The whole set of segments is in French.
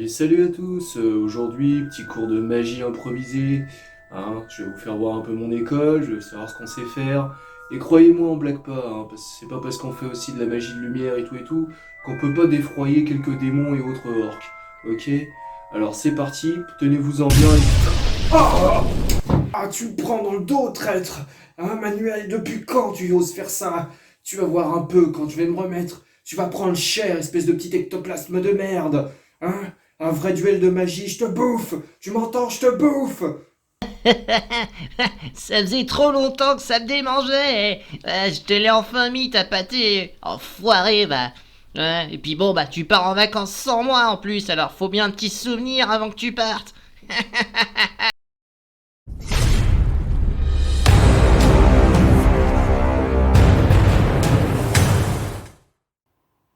Et salut à tous, aujourd'hui petit cours de magie improvisé, hein, je vais vous faire voir un peu mon école, je vais savoir ce qu'on sait faire, et croyez-moi on blague pas, hein, parce que c'est pas parce qu'on fait aussi de la magie de lumière et tout, qu'on peut pas défroyer quelques démons et autres orques, ok? Alors c'est parti, tenez-vous en bien Ah, ah, tu me prends dans le dos, traître. Hein, Manuel, depuis quand tu oses faire ça? Tu vas voir un peu quand je vais me remettre. Tu vas prendre cher, espèce de petit ectoplasme de merde. Hein? Un vrai duel de magie, je te bouffe. Tu m'entends, je te bouffe. Ça faisait trop longtemps que ça me démangeait. Je te l'ai enfin mis, ta pâté. Enfoiré, bah. Ouais, et puis bon, bah tu pars en vacances sans moi en plus, alors faut bien un petit souvenir avant que tu partes.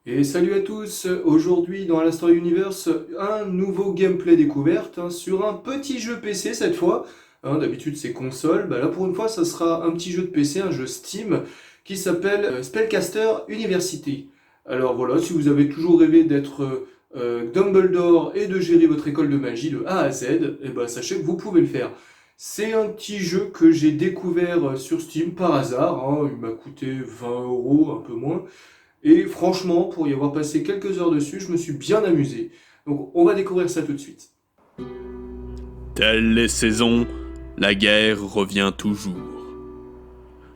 Et salut à tous, aujourd'hui dans Alastor Universe, un nouveau gameplay découverte hein, sur un petit jeu PC cette fois. Hein, d'habitude c'est console, bah là pour une fois ça sera un petit jeu de PC, un jeu Steam qui s'appelle Spellcaster University. Alors voilà, si vous avez toujours rêvé d'être Dumbledore et de gérer votre école de magie de A à Z, et bah sachez que vous pouvez le faire. C'est un petit jeu que j'ai découvert sur Steam par hasard, hein, il m'a coûté 20 € un peu moins. Et franchement, pour y avoir passé quelques heures dessus, je me suis bien amusé. Donc on va découvrir ça tout de suite. Telles les saisons, la guerre revient toujours.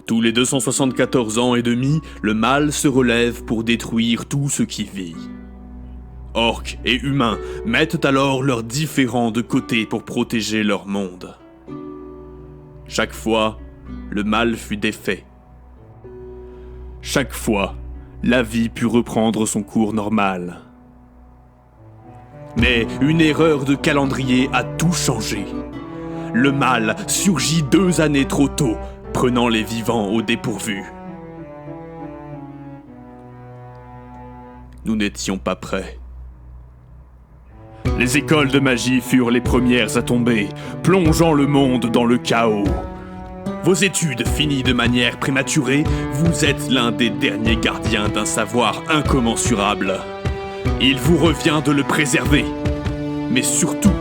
Tous les 274 ans et demi, le mal se relève pour détruire tout ce qui vit. Orques et humains mettent alors leurs différends de côté pour protéger leur monde. Chaque fois, le mal fut défait. Chaque fois, la vie put reprendre son cours normal. Mais une erreur de calendrier a tout changé. Le mal surgit 2 années trop tôt, prenant les vivants au dépourvu. Nous n'étions pas prêts. Les écoles de magie furent les premières à tomber, plongeant le monde dans le chaos. Vos études finies de manière prématurée, vous êtes l'un des derniers gardiens d'un savoir incommensurable. Il vous revient de le préserver, mais surtout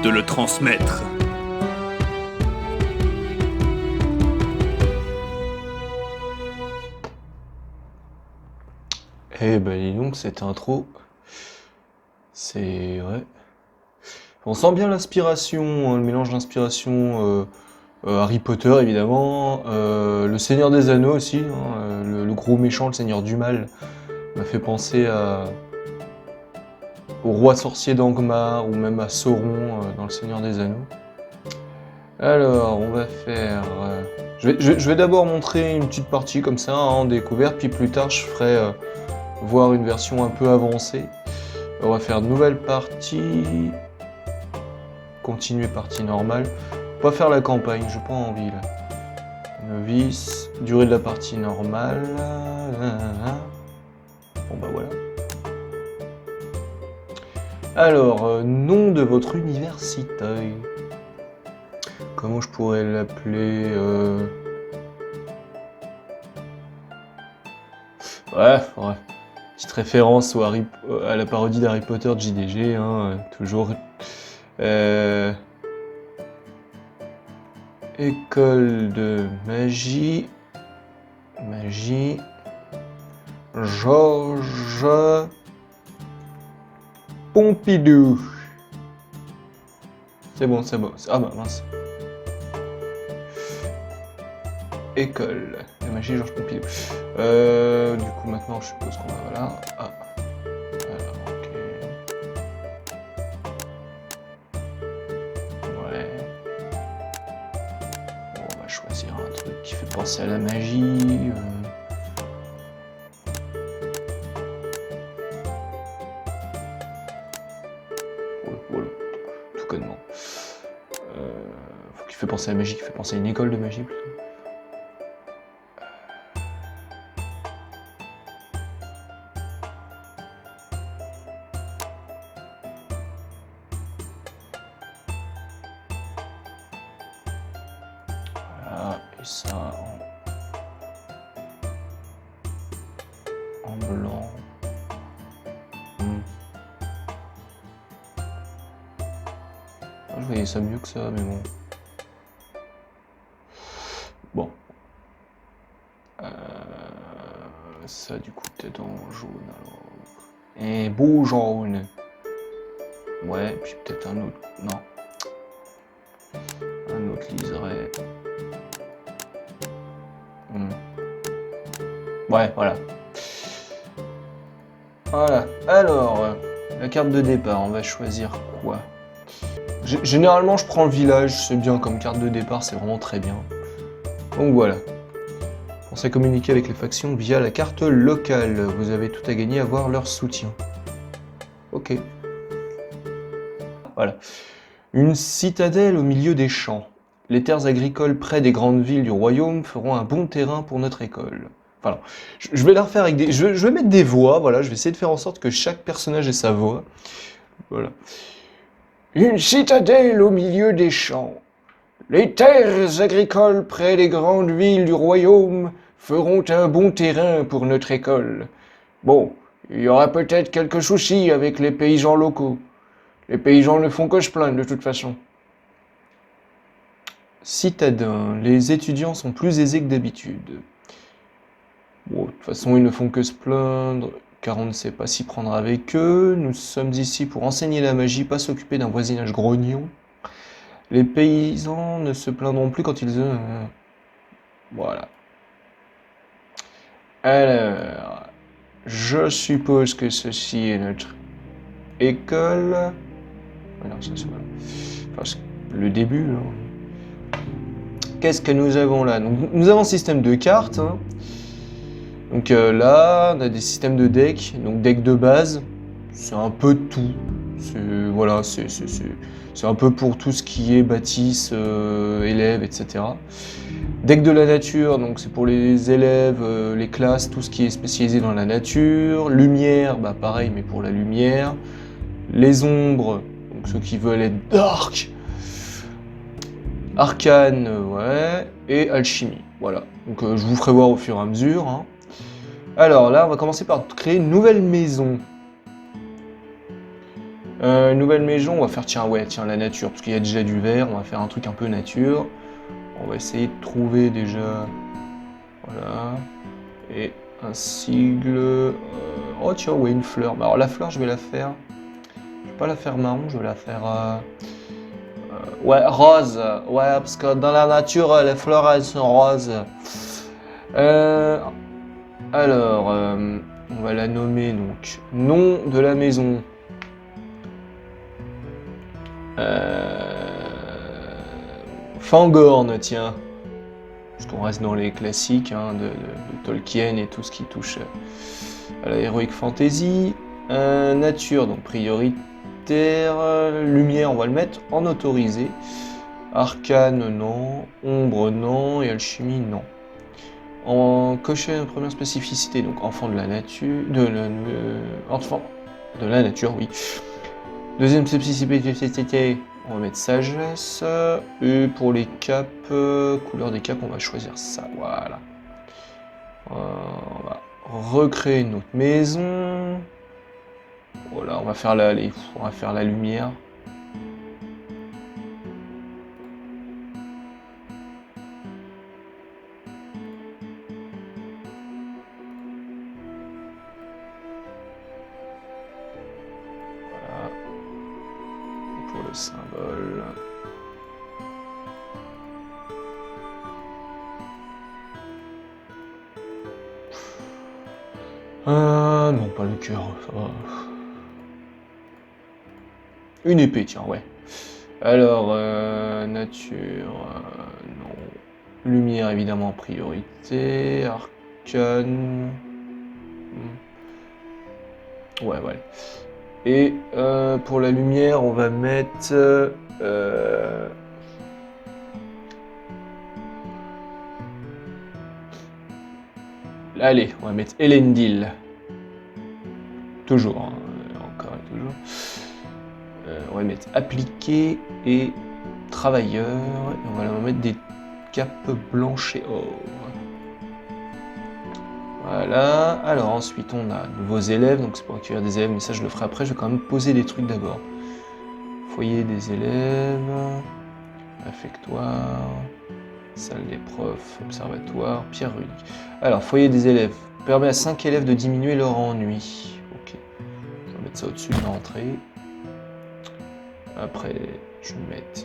de le transmettre. Eh ben dis donc, cette intro, c'est... ouais. On sent bien l'inspiration, hein, le mélange d'inspiration Harry Potter évidemment, le Seigneur des Anneaux aussi, hein, le gros méchant, le Seigneur du Mal, m'a fait penser au roi sorcier d'Angmar ou même à Sauron dans le Seigneur des Anneaux. Alors, on va faire... je vais d'abord montrer une petite partie comme ça, hein, en découverte, puis plus tard je ferai voir une version un peu avancée. On va faire nouvelle partie, continuer partie normale. On va pas faire la campagne, j'ai pas envie là. Novice, durée de la partie normale. Bon bah voilà. Alors, nom de votre université. Comment je pourrais l'appeler Ouais. Petite référence à la parodie d'Harry Potter de JDG, hein, toujours. École de magie. Georges Pompidou. C'est bon. Ah bah mince. École de magie Georges Pompidou. Du coup maintenant je suppose qu'on va voilà. Ah. Alors, ok. Ouais. Bon, on va choisir un truc qui fait penser à la magie. Voilà, tout connement. Faut qu'il fait penser à la magie, qui fait penser à une école de magie plutôt. Voilà, et ça en blanc. Ah, je voyais ça mieux que ça, mais bon. Bon. Ça, du coup, peut-être en jaune, alors. Un beau jaune. Ouais, puis peut-être un autre. Non. Un autre liseré. Ouais, voilà. Voilà. Alors, la carte de départ, on va choisir quoi? Généralement, je prends le village, c'est bien comme carte de départ, c'est vraiment très bien. Donc voilà. Pensez à communiquer avec les factions via la carte locale. Vous avez tout à gagner à avoir leur soutien. Ok. Voilà. Une citadelle au milieu des champs. Les terres agricoles près des grandes villes du royaume feront un bon terrain pour notre école. Voilà. Je vais la refaire avec des... Je vais mettre des voix, voilà. Je vais essayer de faire en sorte que chaque personnage ait sa voix. Voilà. Une citadelle au milieu des champs. Les terres agricoles près des grandes villes du royaume feront un bon terrain pour notre école. Bon, il y aura peut-être quelques soucis avec les paysans locaux. Les paysans ne font que se plaindre de toute façon. Citadin, les étudiants sont plus aisés que d'habitude. Bon, de toute façon, ils ne font que se plaindre, car on ne sait pas s'y prendre avec eux. Nous sommes ici pour enseigner la magie, pas s'occuper d'un voisinage grognon. Les paysans ne se plaindront plus quand ils... Voilà. Alors, je suppose que ceci est notre école. Non, ça c'est voilà. Enfin, le début. Hein. Qu'est-ce que nous avons là? Donc, nous avons un système de cartes. Hein. Donc là, on a des systèmes de decks. Donc deck de base, c'est un peu de tout. Voilà, c'est un peu pour tout ce qui est bâtisse, élèves, etc. Deck de la nature, donc c'est pour les élèves, les classes, tout ce qui est spécialisé dans la nature. Lumière, bah pareil, mais pour la lumière. Les ombres, donc ceux qui veulent être dark. Arcane, ouais. Et alchimie, voilà. Donc je vous ferai voir au fur et à mesure. Hein. Alors là, on va commencer par créer une nouvelle maison. Nouvelle maison, on va faire, tiens, la nature, parce qu'il y a déjà du vert, on va faire un truc un peu nature. On va essayer de trouver déjà, voilà, et un sigle, oh tiens, ouais, une fleur. Alors la fleur, je vais la faire, je vais pas la faire marron, je vais la faire, ouais, rose, ouais, parce que dans la nature, les fleurs, elles sont roses. Alors, on va la nommer, donc, nom de la maison. Fangorn, tiens. Parce qu'on reste dans les classiques hein, de Tolkien et tout ce qui touche à la Heroic Fantasy. Nature, donc prioritaire. Lumière, on va le mettre en autorisé. Arcane, non. Ombre, non. Et alchimie, non. En cocher une première spécificité, donc enfant de la nature. Enfant de la nature, oui. Deuxième spécificité, on va mettre sagesse. Et pour les capes, couleur des capes, on va choisir ça. Voilà. On va recréer notre maison. Voilà, on va faire la lumière. Symbole. Non, pas le cœur, ça va. Une épée, tiens, ouais. Alors, nature, non. Lumière, évidemment, en priorité. Arcane. Ouais. Et pour la lumière, on va mettre... Allez, on va mettre Elendil. Toujours, hein, encore et toujours. On va mettre appliqué et travailleur. Et on va leur mettre des capes blanches et or. Voilà, alors ensuite on a nouveaux élèves, donc c'est pour accueillir des élèves, mais ça je le ferai après, je vais quand même poser des trucs d'abord. foyer des élèves, réfectoire, salle des profs, observatoire, pierre unique. Alors, foyer des élèves permet à 5 élèves de diminuer leur ennui. Ok, on va mettre ça au-dessus de l'entrée. Après, je vais mettre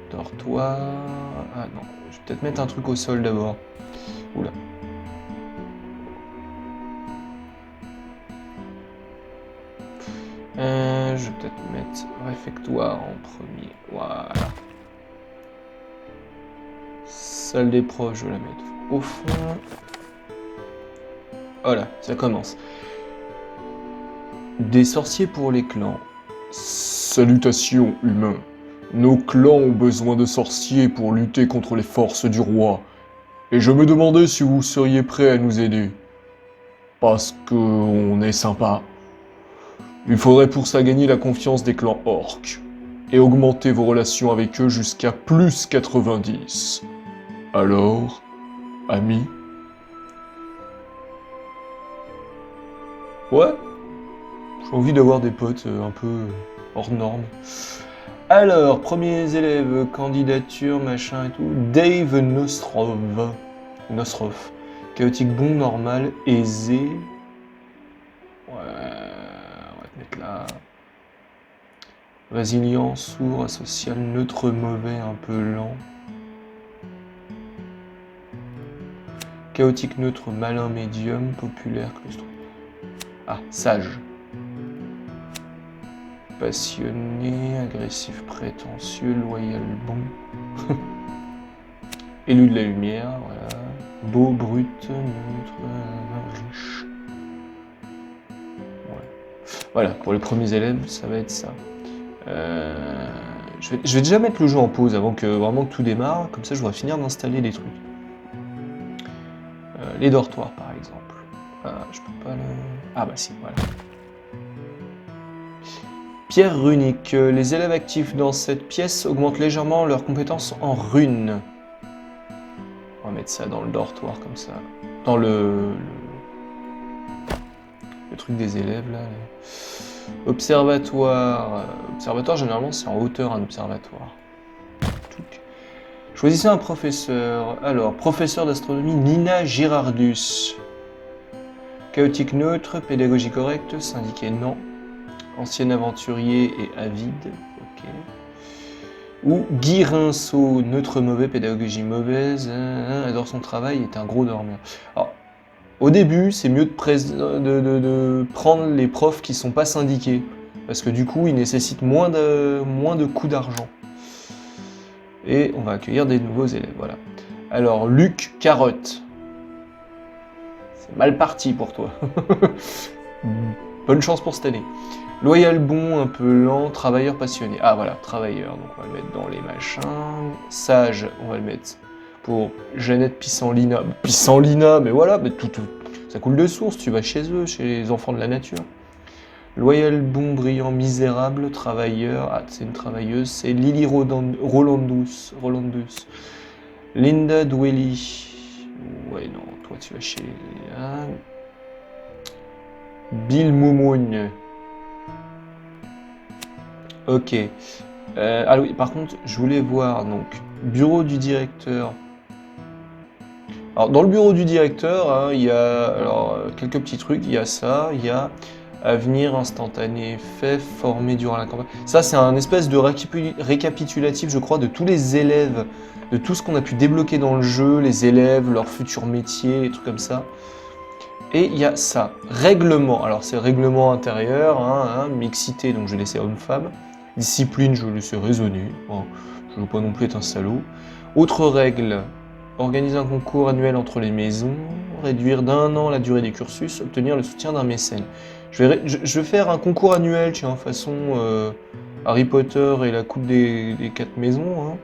dortoir. Ah non, je vais peut-être mettre un truc au sol d'abord. Oula. Je vais peut-être mettre réfectoire en premier. Voilà. Salle des profs, je vais la mettre au fond. Voilà, ça commence. Des sorciers pour les clans. Salutations, humains. Nos clans ont besoin de sorciers pour lutter contre les forces du roi. Et je me demandais si vous seriez prêts à nous aider. Parce qu'on est sympa. Il faudrait pour ça gagner la confiance des clans orques. Et augmenter vos relations avec eux jusqu'à plus 90. Alors, amis? Ouais, j'ai envie d'avoir des potes un peu hors normes. Alors, premiers élèves, candidature, machin et tout. Dave Nostrov. Chaotique bon, normal, aisé. Ouais, on va te mettre là. Résilient, sourd, asocial, neutre, mauvais, un peu lent. Chaotique, neutre, malin, médium, populaire, claustrophobe. Ah, sage. Passionné, agressif, prétentieux, loyal, bon. Élu de la lumière, voilà. Beau, brut, neutre, riche. Ouais. Voilà, pour les premiers élèves, ça va être ça. Je vais déjà mettre le jeu en pause avant que vraiment que tout démarre, comme ça je pourrais finir d'installer les trucs. Les dortoirs par exemple. Je peux pas le... Ah bah si, voilà. Pierre runique. Les élèves actifs dans cette pièce augmentent légèrement leurs compétences en runes. On va mettre ça dans le dortoir comme ça. Dans le truc des élèves là. Observatoire. Observatoire généralement c'est en hauteur un observatoire. Choisissez un professeur. Alors, professeur d'astronomie Nina Girardus. Chaotique neutre, pédagogie correcte, syndiqué non. Ancien aventurier et avide. Ok. Ou Guy Rinceau, neutre mauvais, pédagogie mauvaise, adore son travail, est un gros dormeur. Alors, au début, c'est mieux de prendre les profs qui sont pas syndiqués. Parce que du coup, ils nécessitent moins de coûts d'argent. Et on va accueillir des nouveaux élèves, voilà. Alors, Luc Carotte. C'est mal parti pour toi. Bonne chance pour cette année. Loyal bon, un peu lent, travailleur passionné. Ah voilà, travailleur, donc on va le mettre dans les machins. Sage, on va le mettre pour Jeannette Pissenlina. Pissenlina, mais voilà, mais tout, ça coule de source, tu vas chez eux, chez les enfants de la nature. Loyal, bon, brillant, misérable, travailleur. Ah, c'est une travailleuse. C'est Lily Rolandus. Linda Dwelly. Ouais, non, toi tu vas chez... Bill Moumoun. Ok. Ah oui, par contre, je voulais voir, donc, bureau du directeur. Alors, dans le bureau du directeur, hein, il y a quelques petits trucs. Il y a ça, il y a... Avenir instantané, fait, formé durant la campagne. Ça, c'est un espèce de récapitulatif, je crois, de tous les élèves, de tout ce qu'on a pu débloquer dans le jeu, les élèves, leurs futurs métiers, les trucs comme ça. Et il y a ça, règlement. Alors, c'est règlement intérieur, mixité, donc je vais laisser homme-femme. Discipline, je vais laisser raisonner. Bon, je ne veux pas non plus être un salaud. Autre règle, organiser un concours annuel entre les maisons, réduire d'1 an la durée des cursus, obtenir le soutien d'un mécène. Je vais faire un concours annuel, tiens, façon Harry Potter et la coupe des 4 maisons. Hein.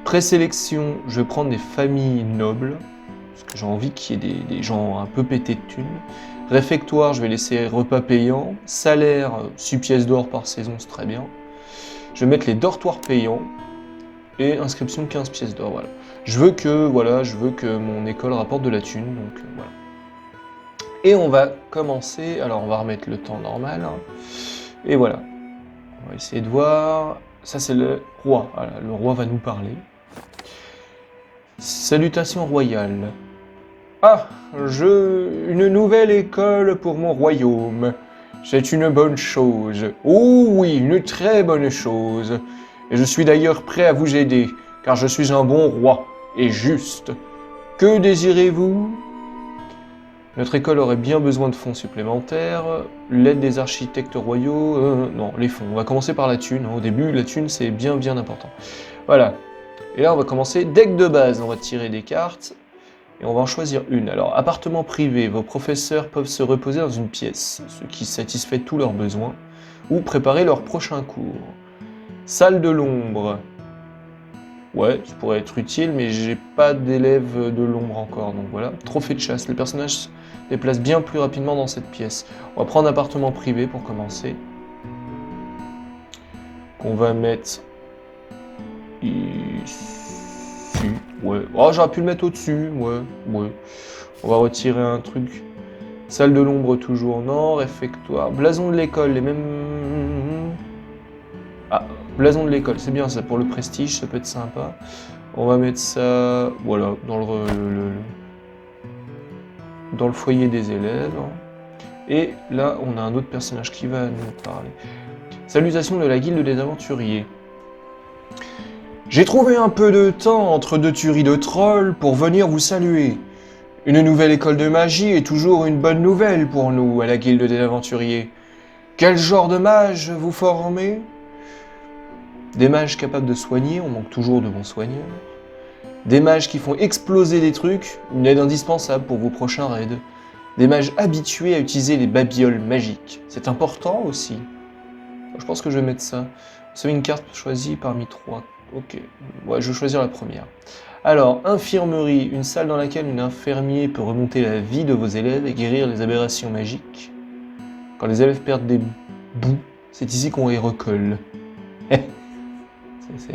Présélection, je vais prendre des familles nobles, parce que j'ai envie qu'il y ait des gens un peu pétés de thunes. Réfectoire, je vais laisser repas payants. Salaire, 6 pièces d'or par saison, c'est très bien. Je vais mettre les dortoirs payants. Et inscription 15 pièces d'or, voilà. Je veux que mon école rapporte de la thune, donc voilà. Et on va commencer, alors on va remettre le temps normal, hein. Et voilà. On va essayer de voir. Ça, c'est le roi. Voilà, le roi va nous parler. Salutations royales. Ah, une nouvelle école pour mon royaume. C'est une bonne chose. Oh oui, une très bonne chose. Et je suis d'ailleurs prêt à vous aider, car je suis un bon roi, et juste. Que désirez-vous? Notre école aurait bien besoin de fonds supplémentaires, l'aide des architectes royaux, non, les fonds. On va commencer par la thune. Au début, la thune, c'est bien important. Voilà. Et là, on va commencer deck de base. On va tirer des cartes. Et on va en choisir une. Alors, appartement privé, vos professeurs peuvent se reposer dans une pièce, ce qui satisfait tous leurs besoins, ou préparer leur prochain cours. Salle de l'ombre. Ouais, ça pourrait être utile, mais j'ai pas d'élèves de l'ombre encore, donc voilà. Trophée de chasse, les personnages se déplacent bien plus rapidement dans cette pièce. On va prendre appartement privé pour commencer. Qu'on va mettre ici. Ouais. Oh, j'aurais pu le mettre au-dessus. Ouais. On va retirer un truc. Salle de l'ombre toujours non. Réfectoire. Blason de l'école, les mêmes. Ah, blason de l'école, c'est bien ça pour le prestige, ça peut être sympa. On va mettre ça, voilà, dans le foyer des élèves. Et là, on a un autre personnage qui va nous parler. Salutations de la guilde des aventuriers. J'ai trouvé un peu de temps entre deux tueries de trolls pour venir vous saluer. Une nouvelle école de magie est toujours une bonne nouvelle pour nous à la guilde des aventuriers. Quel genre de mage vous formez? Des mages capables de soigner, on manque toujours de bons soigneurs. Des mages qui font exploser des trucs, une aide indispensable pour vos prochains raids. Des mages habitués à utiliser les babioles magiques, c'est important aussi. Je pense que je vais mettre ça. C'est une carte choisie parmi 3. Ok, ouais, je vais choisir la première. Alors, infirmerie, une salle dans laquelle un infirmier peut remonter la vie de vos élèves et guérir les aberrations magiques. Quand les élèves perdent des bouts, c'est ici qu'on les recolle.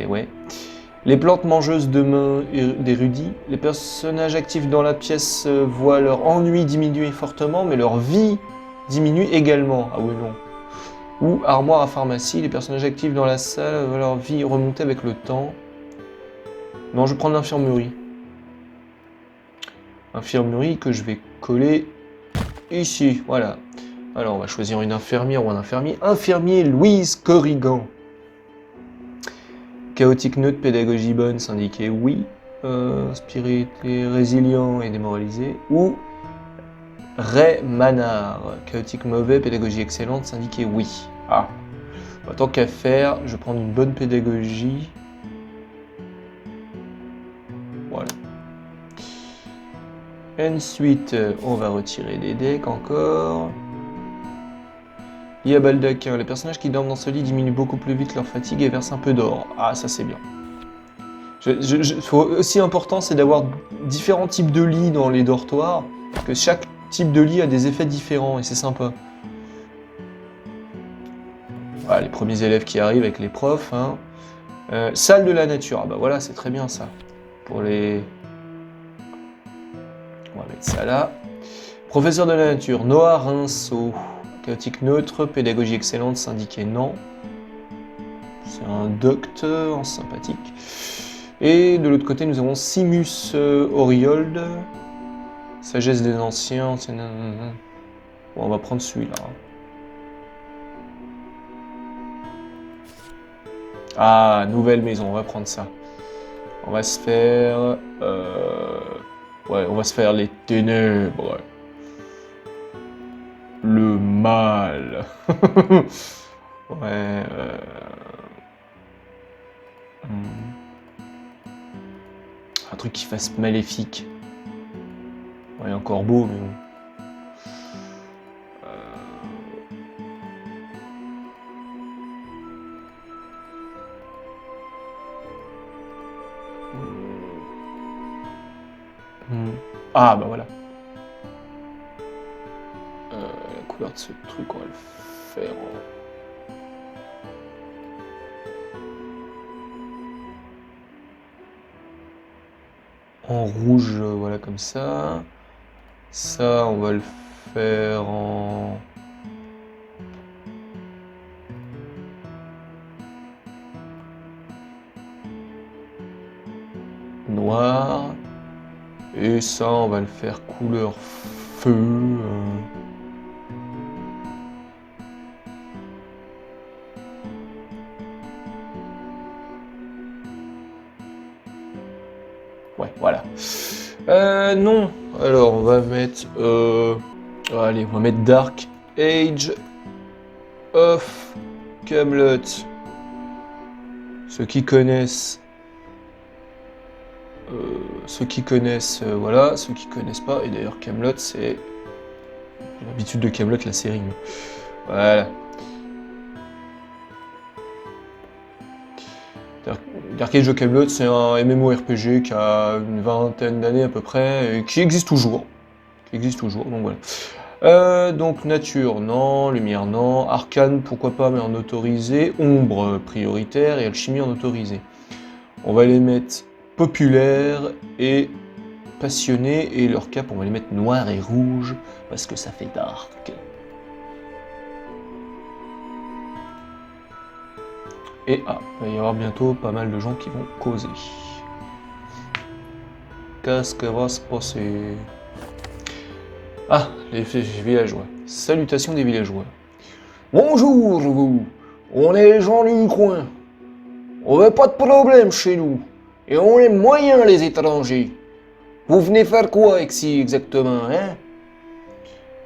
Ouais. Les plantes mangeuses de mains d'érudits. Les personnages actifs dans la pièce voient leur ennui diminuer fortement, mais leur vie diminue également. Ah oui, non. Ou armoire à pharmacie. Les personnages actifs dans la salle voient leur vie remonter avec le temps. Non, je vais prendre l'infirmerie. Infirmerie que je vais coller ici. Voilà. Alors, on va choisir une infirmière ou un infirmier. Infirmier Louise Corrigan. Chaotique neutre, pédagogie bonne, syndiqué oui. Spirité résilient et démoralisé. Ou Ray Manard. Chaotique mauvais, pédagogie excellente, syndiqué oui. Ah. Bah, tant qu'à faire, je vais prendre une bonne pédagogie. Voilà. Ensuite, on va retirer des decks encore. Il y a Baldaquin. Les personnages qui dorment dans ce lit diminuent beaucoup plus vite leur fatigue et versent un peu d'or. Ah, ça c'est bien. Aussi important, c'est d'avoir différents types de lits dans les dortoirs, parce que chaque type de lit a des effets différents et c'est sympa. Voilà, les premiers élèves qui arrivent avec les profs. Hein. Salle de la nature. Ah bah voilà, c'est très bien ça. Pour les... On va mettre ça là. Professeur de la nature, Noah Rinceau. Chaotique neutre, pédagogie excellente, syndiqué non. C'est un docteur sympathique. Et de l'autre côté, nous avons Simus Oriold. Sagesse des anciens. Bon, on va prendre celui-là. Ah, nouvelle maison, on va prendre ça. On va se faire... Ouais, on va se faire les ténèbres. Le mal. Ouais. Un truc qui fasse maléfique. Ouais, encore beau, mais bon. Ah, bah voilà. La couleur de ce truc, on va le faire en rouge, voilà, comme ça. Ça, on va le faire en... noir. Et ça, on va le faire couleur feu. Ouais, voilà. Non. Alors, on va mettre... allez, on va mettre Dark Age of Camelot. Ceux qui connaissent... voilà. Ceux qui connaissent pas, et d'ailleurs Camelot, c'est l'habitude de Camelot, la série. Voilà. Dark Age of Camelot, c'est un MMORPG qui a une vingtaine d'années à peu près, et qui existe toujours. Donc voilà. Donc nature, non. Lumière, non. Arcane, pourquoi pas, mais en autorisé. Ombre, prioritaire, et alchimie en autorisé. On va les mettre populaires et passionnés, et leur cap, on va les mettre noir et rouge, parce que ça fait dark. Et il va y avoir bientôt pas mal de gens qui vont causer. Qu'est-ce que va se passer? Ah, les villageois. Salutations des villageois. Bonjour vous, on est les gens du coin. On veut pas de problème chez nous. Et on est moyens les étrangers. Vous venez faire quoi ici exactement, hein?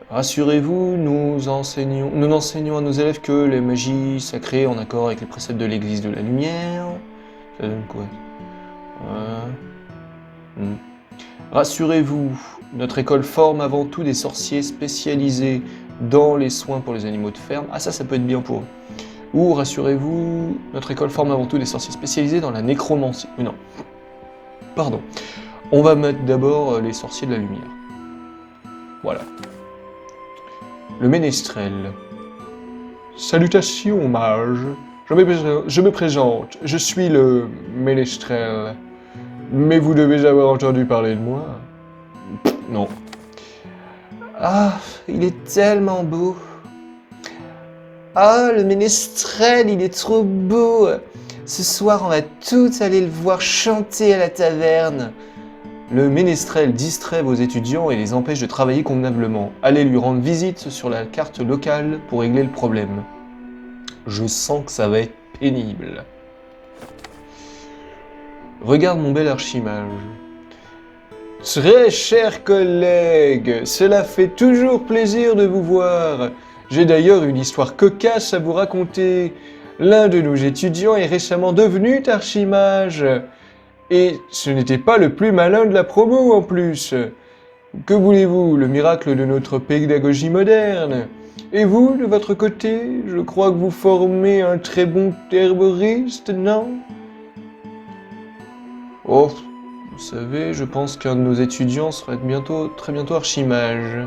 Rassurez-vous, nous enseignons à nos élèves que les magies sacrées en accord avec les préceptes de l'église de la lumière. Ça donne quoi? Rassurez-vous, notre école forme avant tout des sorciers spécialisés dans les soins pour les animaux de ferme. Ah ça peut être bien pour eux. Ou rassurez-vous, notre école forme avant tout des sorciers spécialisés dans la nécromancie. Non. Pardon. On va mettre d'abord les sorciers de la lumière. Voilà. Le ménestrel. Salutations, mage. Je me présente. Je suis le ménestrel. Mais vous devez avoir entendu parler de moi. Non. Ah, il est tellement beau. Ah, le ménestrel, il est trop beau. Ce soir, on va tous aller le voir chanter à la taverne. Le ménestrel distrait vos étudiants et les empêche de travailler convenablement. Allez lui rendre visite sur la carte locale pour régler le problème. Je sens que ça va être pénible. Regarde mon bel archimage. Très chers collègues, cela fait toujours plaisir de vous voir. J'ai d'ailleurs une histoire cocasse à vous raconter. L'un de nos étudiants est récemment devenu archimage. Et ce n'était pas le plus malin de la promo en plus. Que voulez-vous, le miracle de notre pédagogie moderne? Et vous, de votre côté, je crois que vous formez un très bon herboriste, non? Oh, vous savez, je pense qu'un de nos étudiants sera très bientôt archimage.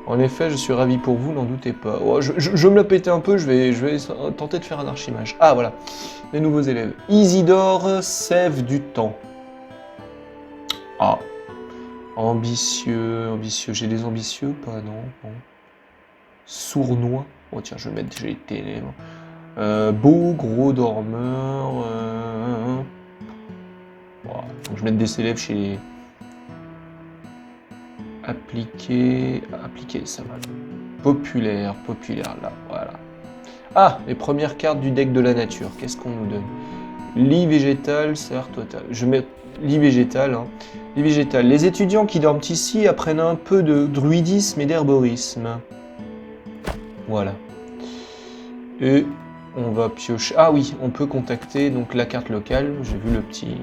En effet, je suis ravi pour vous, n'en doutez pas. Oh, je me la péter un peu, je vais tenter de faire un archimage. Ah, voilà, les nouveaux élèves. Isidore, sève du temps. Ah, ambitieux, j'ai des ambitieux, pas, non. Sournois. Oh tiens, je vais mettre j'ai été élève. Beau, gros dormeur. Bon, je vais mettre des élèves chez les... Appliqué, ça va. Populaire, là, voilà. Ah, les premières cartes du deck de la nature, qu'est-ce qu'on nous donne? Lit végétal, serre total. Je mets lit végétal, hein. Lit végétal. Les étudiants qui dorment ici apprennent un peu de druidisme et d'herborisme. Voilà. Et on va piocher... Ah oui, on peut contacter donc la carte locale, j'ai vu le petit...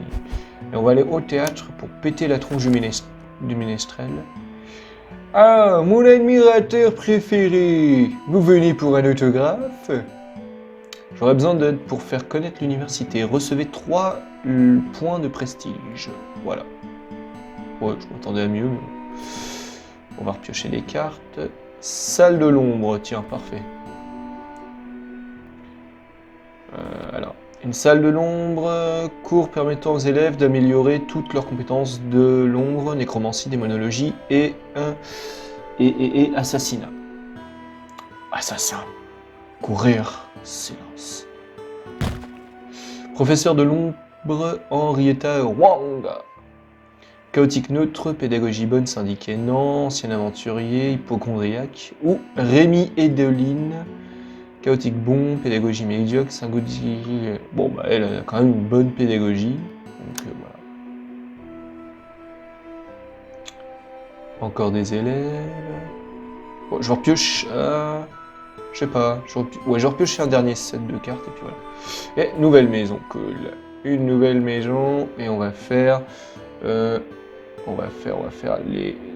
Et on va aller au théâtre pour péter la tronche du ménestrel. Ah, mon admirateur préféré, vous venez pour un autographe? J'aurais besoin d'aide pour faire connaître l'université. Recevez 3 points de prestige. Voilà. Ouais, je m'attendais à mieux, mais... On va repiocher les cartes. Salle de l'ombre, tiens, parfait. Alors, une salle de l'ombre, cours permettant aux élèves d'améliorer toutes leurs compétences de l'ombre, nécromancie, démonologie et assassinat. Assassin. Courir. Silence. Professeur de l'ombre Henrietta Wang. Chaotique neutre, pédagogie bonne, syndiqué non, ancien aventurier, hypochondriaque. Ou Rémi Edeline. Chaotique bon, pédagogie médiocre, syngogie. Bon, bah elle a quand même une bonne pédagogie. Donc voilà. Encore des élèves. Bon, je repioche. Je sais pas. Je repioche un dernier set de cartes et puis voilà. Et nouvelle maison, cool. Une nouvelle maison et on va faire. On va faire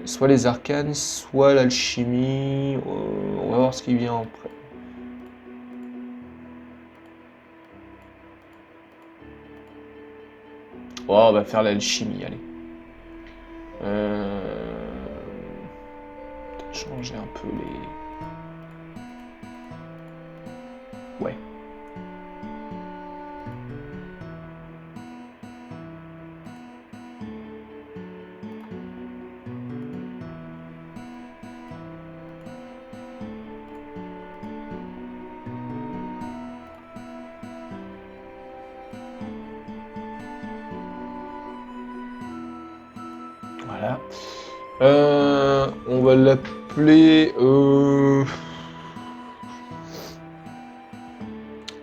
soit les arcanes, soit l'alchimie. On va voir ce qui vient après. Oh, on va faire l'alchimie, allez. Peut-être changer un peu les. Ouais. Voilà. On va l'appeler.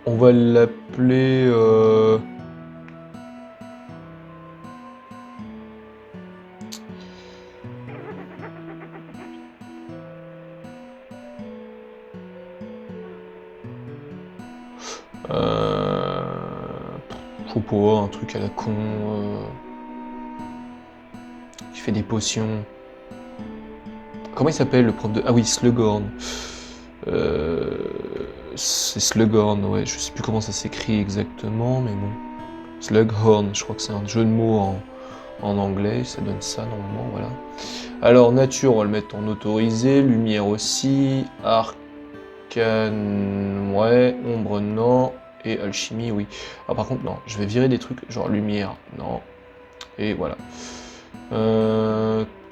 On va l'appeler. Faut pas, un truc à la con. Qui fait des potions. Comment il s'appelle le prof de. Ah oui, Slughorn. C'est Slughorn, ouais, je sais plus comment ça s'écrit exactement, mais bon. Slughorn, je crois que c'est un jeu de mots en anglais, ça donne ça normalement, voilà. Alors, nature, on va le mettre en autorisé, lumière aussi, arcane, ouais, ombre, non, et alchimie, oui. Ah, par contre, non, je vais virer des trucs, genre lumière, non, et voilà.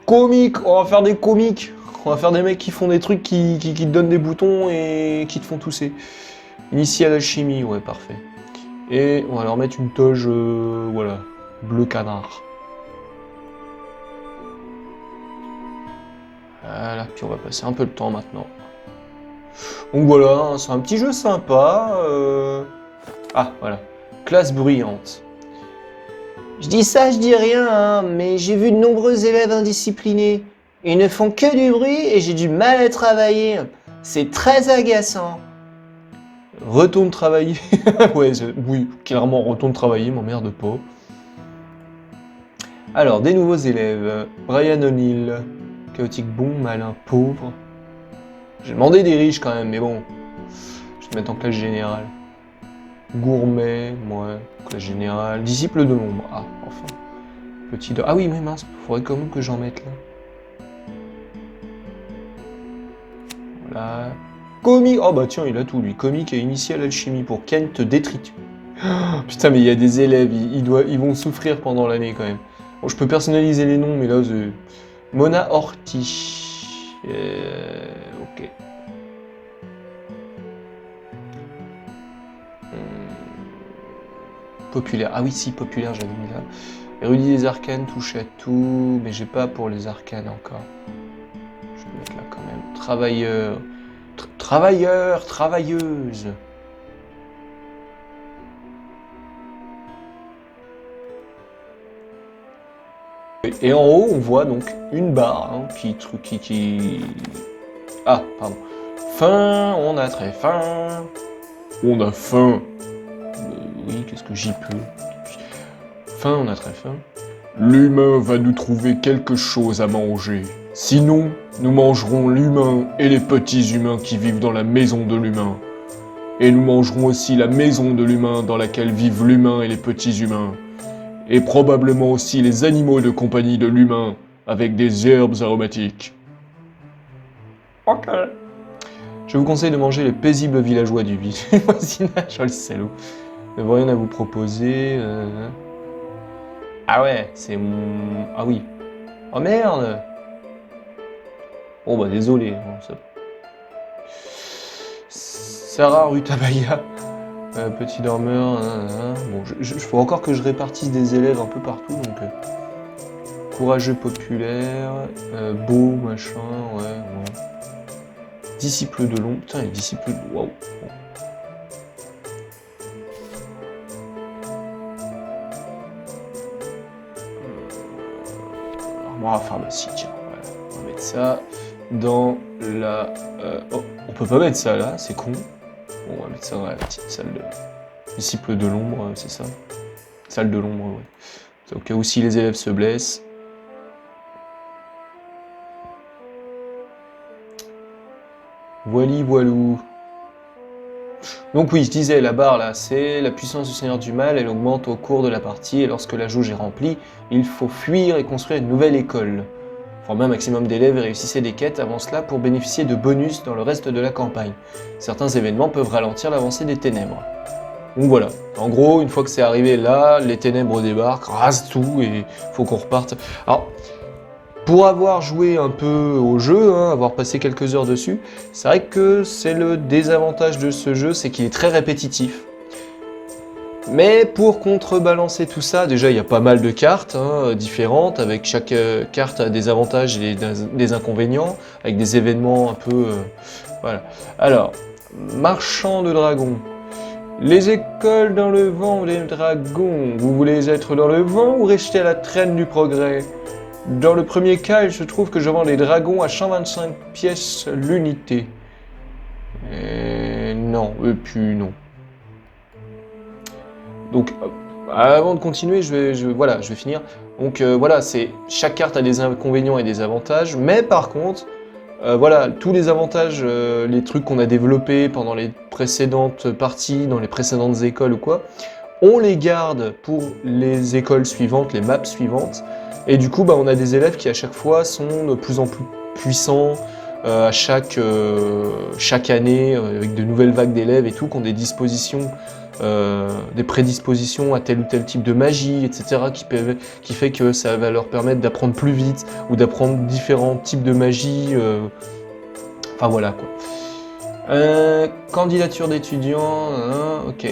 Comique, on va faire des comiques. On va faire des mecs qui font des trucs qui te donnent des boutons et qui te font tousser. Initial alchimie, ouais, parfait. Et on va leur mettre une toge, voilà, bleu canard. Voilà, puis on va passer un peu de temps maintenant. Donc voilà, hein, c'est un petit jeu sympa. Ah, voilà. Classe bruyante. Je dis ça, je dis rien, hein, mais j'ai vu de nombreux élèves indisciplinés. Ils ne font que du bruit et j'ai du mal à travailler. C'est très agaçant. Retourne travailler. Ouais, oui, clairement, retourne travailler, m'emmerde pas. Alors, des nouveaux élèves. Brian O'Neill. Chaotique bon, malin, pauvre. J'ai demandé des riches quand même, mais bon. Je vais te mettre en classe générale. Gourmet, ouais, classe générale. Disciple de l'ombre. Ah, enfin. Petit de... Ah oui, mais mince, faudrait quand même que j'en mette là. Voilà. Comique. Oh bah tiens, il a tout lui. Comique et initial alchimie pour Kent Détritus. Putain, mais il y a des élèves, ils vont souffrir pendant l'année quand même. Bon, je peux personnaliser les noms, mais là, c'est... Mona Orti. Ok. Populaire. Ah oui, si, populaire, j'avais mis là. Érudit des arcanes, touche à tout, mais j'ai pas pour les arcanes encore. Je vais mettre là quand même. Travailleur. Travailleur, travailleuse. Et en haut, on voit donc une barre hein, qui... Ah, pardon. Faim, on a très faim. On a faim. Oui, qu'est-ce que j'y peux? Faim, on a très faim. L'humain va nous trouver quelque chose à manger. Sinon, nous mangerons l'humain et les petits humains qui vivent dans la maison de l'humain. Et nous mangerons aussi la maison de l'humain dans laquelle vivent l'humain et les petits humains. Et probablement aussi les animaux de compagnie de l'humain, avec des herbes aromatiques. Ok. Je vous conseille de manger les paisibles villageois du voisinage, oh le salaud. Je n'ai rien à vous proposer. Ah ouais, c'est mon... Ah oui. Oh merde. Bon bah désolé. Sarah Rutabaya. Petit dormeur, bon, faut encore que je répartisse des élèves un peu partout, donc courageux populaire, beau, machin, ouais. Disciple de l'ombre, putain, les disciples de... Waouh. Armoire à pharmacie, tiens, voilà. On va mettre ça dans la... Oh, on peut pas mettre ça là, c'est con. Bon, on va mettre ça dans la petite salle de... Disciple de l'ombre, c'est ça. Salle de l'ombre, ouais. Au cas où si les élèves se blessent. Voili voilou. Donc oui, je disais, la barre là, c'est la puissance du Seigneur du Mal, elle augmente au cours de la partie, et lorsque la jauge est remplie, il faut fuir et construire une nouvelle école. Former un maximum d'élèves et réussissez des quêtes avant cela pour bénéficier de bonus dans le reste de la campagne. Certains événements peuvent ralentir l'avancée des ténèbres. Donc voilà, en gros, une fois que c'est arrivé là, les ténèbres débarquent, rasent tout et faut qu'on reparte. Alors, pour avoir joué un peu au jeu, avoir passé quelques heures dessus, c'est vrai que c'est le désavantage de ce jeu, c'est qu'il est très répétitif. Mais pour contrebalancer tout ça, déjà il y a pas mal de cartes différentes, avec chaque carte a des avantages et des inconvénients, avec des événements un peu... voilà. Alors, marchand de dragons. Les écoles dans le vent des dragons, vous voulez être dans le vent ou rester à la traîne du progrès? Dans le premier cas, il se trouve que je vends les dragons à 125 pièces l'unité. Non, et puis non. Donc, avant de continuer, je vais finir. Donc voilà, chaque carte a des inconvénients et des avantages, mais par contre, voilà, tous les avantages, les trucs qu'on a développés pendant les précédentes parties, dans les précédentes écoles ou quoi, on les garde pour les écoles suivantes, les maps suivantes, et du coup, on a des élèves qui à chaque fois sont de plus en plus puissants, à chaque année, avec de nouvelles vagues d'élèves et tout, qui ont des dispositions, des prédispositions à tel ou tel type de magie, etc., qui fait que ça va leur permettre d'apprendre plus vite, ou d'apprendre différents types de magie, enfin voilà quoi. Candidature d'étudiant, ok.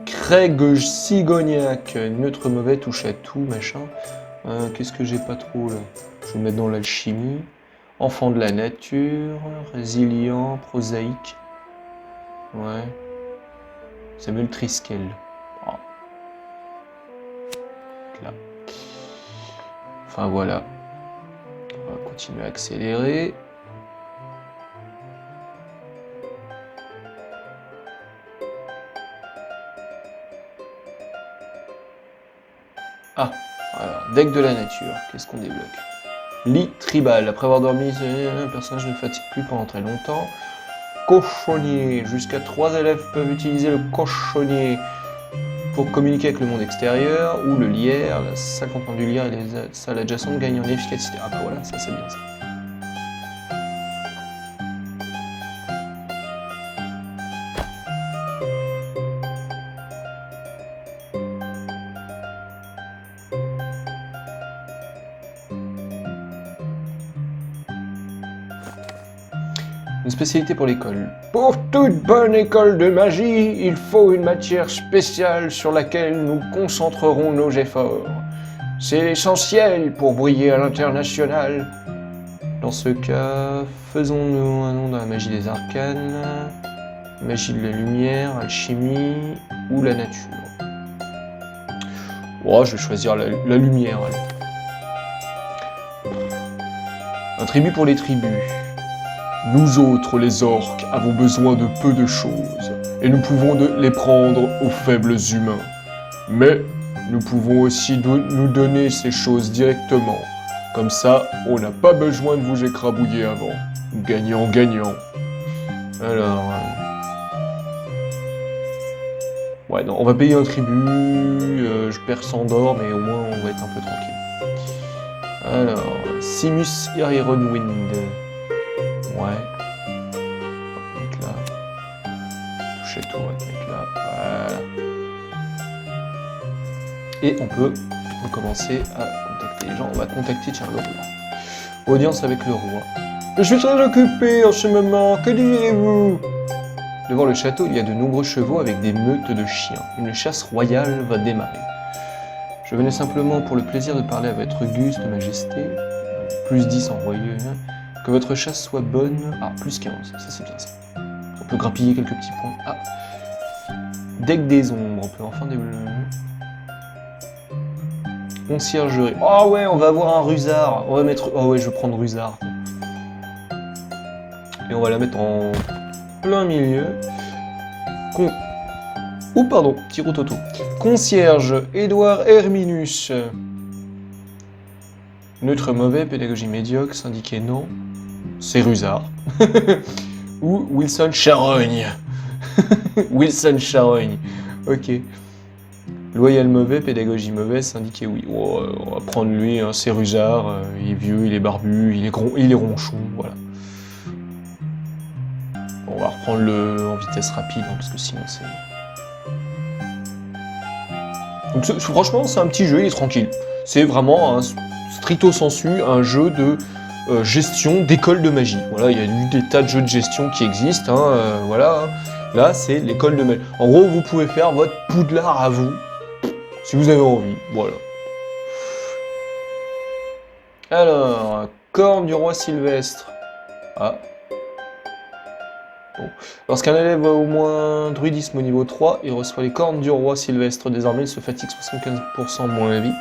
Craig Sigognac, neutre mauvais, touche à tout, machin. Qu'est-ce que j'ai pas trop là? Je vais me mettre dans l'alchimie. Enfant de la nature, résilient, prosaïque. Ouais. Samuel Triskel. Oh. Là. Enfin voilà. On va continuer à accélérer. Ah, alors, deck de la nature, qu'est-ce qu'on débloque? Lit tribal, après avoir dormi, un personnage ne fatigue plus pendant très longtemps. Cochonnier, jusqu'à 3 élèves peuvent utiliser le cochonnier pour communiquer avec le monde extérieur, ou le lierre, la salle contenant du lierre et les salles adjacentes gagnent en efficacité. Ah bah voilà, ça c'est bien ça. Une spécialité pour l'école. Pour toute bonne école de magie, il faut une matière spéciale sur laquelle nous concentrerons nos efforts. C'est essentiel pour briller à l'international. Dans ce cas, faisons-nous un nom dans la magie des arcanes, magie de la lumière, alchimie ou la nature. Oh, je vais choisir la lumière. Allez. Un tribut pour les tribus. Nous autres, les orques, avons besoin de peu de choses, et nous pouvons les prendre aux faibles humains. Mais nous pouvons aussi nous donner ces choses directement. Comme ça, on n'a pas besoin de vous écrabouiller avant. Gagnant-gagnant. Alors... ouais, non, on va payer un tribut, je perds 100 d'or, mais au moins on va être un peu tranquille. Alors, Simus Ironwind. Ouais. On va mettre là. Toucher tout, on va mettre là. Voilà. Et on peut commencer à contacter les gens. On va contacter, tiens, le roi. Audience avec le roi. Je suis très occupé en ce moment, que direz-vous? Devant le château, il y a de nombreux chevaux avec des meutes de chiens. Une chasse royale va démarrer. Je venais simplement pour le plaisir de parler à votre auguste majesté. Plus 10 envoyé. Que votre chasse soit bonne. Ah, plus 15. Ça, c'est bien ça. On peut grappiller quelques petits points. Ah. Deck des ombres. On peut enfin développer. Conciergerie. Oh ouais, on va avoir un rusard. On va mettre... Oh ouais, je vais prendre rusard. Et on va la mettre en plein milieu. Oh pardon, petit rototo. Concierge, Édouard Herminus. Neutre mauvais, pédagogie médiocre, syndiqué non. C'est rusard. Ou Wilson Charogne. Wilson Charogne. Ok. Loyal mauvais, pédagogie mauvaise, syndiqué oui. Oh, on va prendre lui, hein, c'est rusard. Il est vieux, il est barbu, il est ronchon, voilà. Bon, on va reprendre le en vitesse rapide, hein, parce que sinon c'est... Donc franchement, c'est un petit jeu, il est tranquille. C'est vraiment un stricto sensu, un jeu de gestion d'école de magie. Voilà, il y a eu des tas de jeux de gestion qui existent, hein, voilà. Là, c'est l'école de magie. En gros, vous pouvez faire votre poudlard à vous, si vous avez envie, voilà. Alors, corne du roi Sylvestre. Ah. Bon. Lorsqu'un élève a au moins druidisme au niveau 3, il reçoit les cornes du roi Sylvestre. Désormais, il se fatigue 75% moins vite.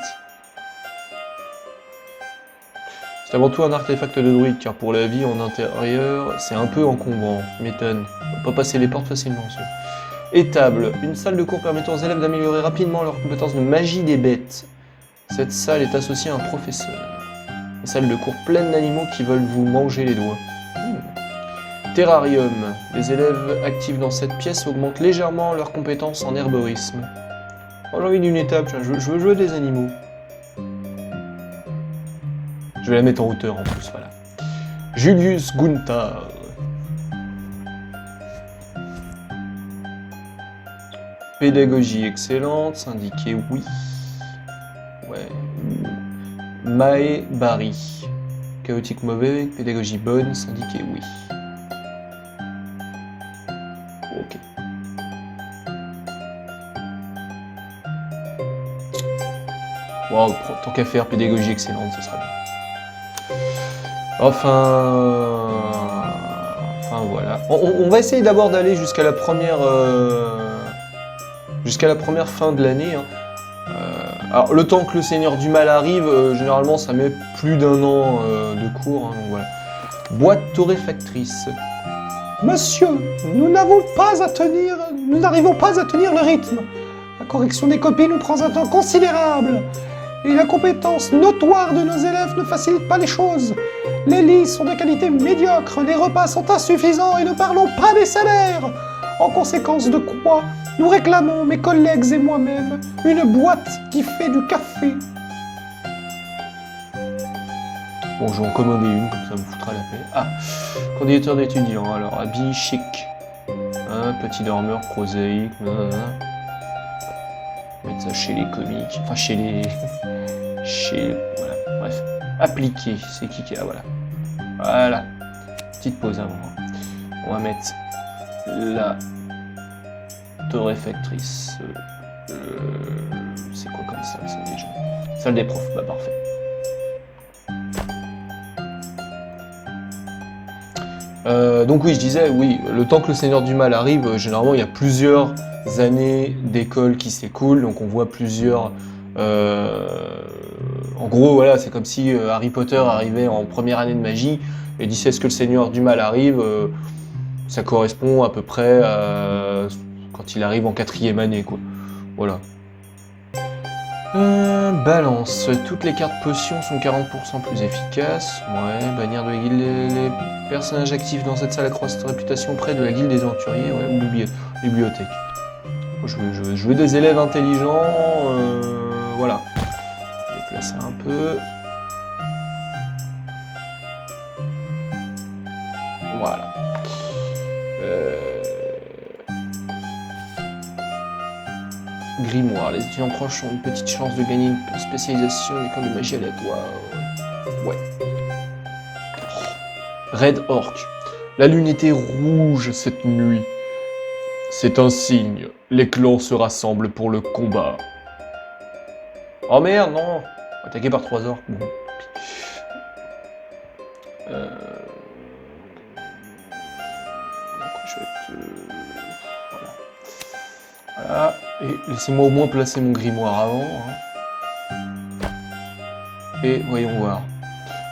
C'est avant tout un artefact de druide, car pour la vie en intérieur, c'est un peu encombrant. M'étonne. On peut pas passer les portes facilement, sûr. Étable. Une salle de cours permettant aux élèves d'améliorer rapidement leurs compétences de magie des bêtes. Cette salle est associée à un professeur. Une salle de cours pleine d'animaux qui veulent vous manger les doigts. Terrarium. Les élèves actifs dans cette pièce augmentent légèrement leurs compétences en herborisme. Oh, j'ai envie d'une étape, je veux jouer des animaux. Je vais la mettre en hauteur en plus, voilà. Julius Gunther. Pédagogie excellente, syndiqué oui. Ouais. Mae Barry. Chaotique mauvais, pédagogie bonne, syndiqué oui. Ok. Wow, tant qu'à faire pédagogie excellente, ce sera bien. Enfin voilà. On va essayer d'abord d'aller jusqu'à la première fin de l'année. Hein. Alors le temps que le Seigneur du Mal arrive, généralement ça met plus d'1 an de cours. Hein, donc voilà. Boîte torréfactrice. Monsieur, nous n'arrivons pas à tenir le rythme. La correction des copies nous prend un temps considérable. Et la compétence notoire de nos élèves ne facilite pas les choses. Les lits sont de qualité médiocre, les repas sont insuffisants et ne parlons pas des salaires. En conséquence de quoi, nous réclamons, mes collègues et moi-même, une boîte qui fait du café. Bon, je vais en commander une, comme ça me foutra la paix. Ah, candidature d'étudiant, alors habit chic. Hein, petit dormeur prosaïque. Mettre ça chez les comiques, enfin chez les... Voilà, bref. Appliqué, c'est qui a, voilà. Voilà. Petite pause avant. On va mettre la torréfactrice. C'est quoi comme salle, ça déjà? Salle des profs, bah parfait. Donc oui, je disais, oui, le temps que le Seigneur du Mal arrive, généralement il y a plusieurs années d'école qui s'écoulent, donc on voit plusieurs... En gros, voilà, c'est comme si Harry Potter arrivait en première année de magie, et d'ici à ce que le Seigneur du Mal arrive, ça correspond à peu près à quand il arrive en 4e année, quoi. Voilà. Balance. Toutes les cartes potions sont 40% plus efficaces. Ouais, bannière de la guilde. Les personnages actifs dans cette salle accroissent leur réputation près de la guilde des aventuriers, ouais, ou bibliothèque. Je veux des élèves intelligents, voilà. Je vais déplacer un peu. Voilà. Grimoire. Les étudiants proches ont une petite chance de gagner une spécialisation en école de magie aléatoire. Ouais. Red Orc. La lune était rouge cette nuit. C'est un signe. Les clans se rassemblent pour le combat. Oh merde, non. Attaqué par 3 orques. Bon. Donc, je vais voilà. Et laissez-moi au moins placer mon grimoire avant. Hein. Et voyons voir.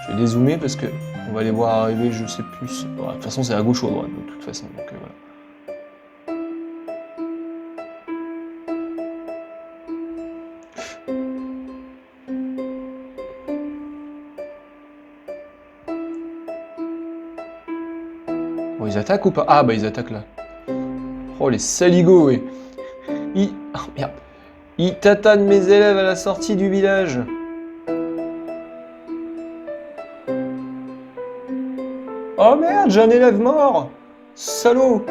Je vais dézoomer parce que on va les voir arriver, je sais plus. Bon, de toute façon, c'est à gauche ou à droite, de toute façon. Donc voilà. Bon, ils attaquent ou pas? Ah, bah ils attaquent là. Oh, les saligots, oui. Oh, merde. Ils tatanent mes élèves à la sortie du village. Oh merde, j'ai un élève mort. Salaud.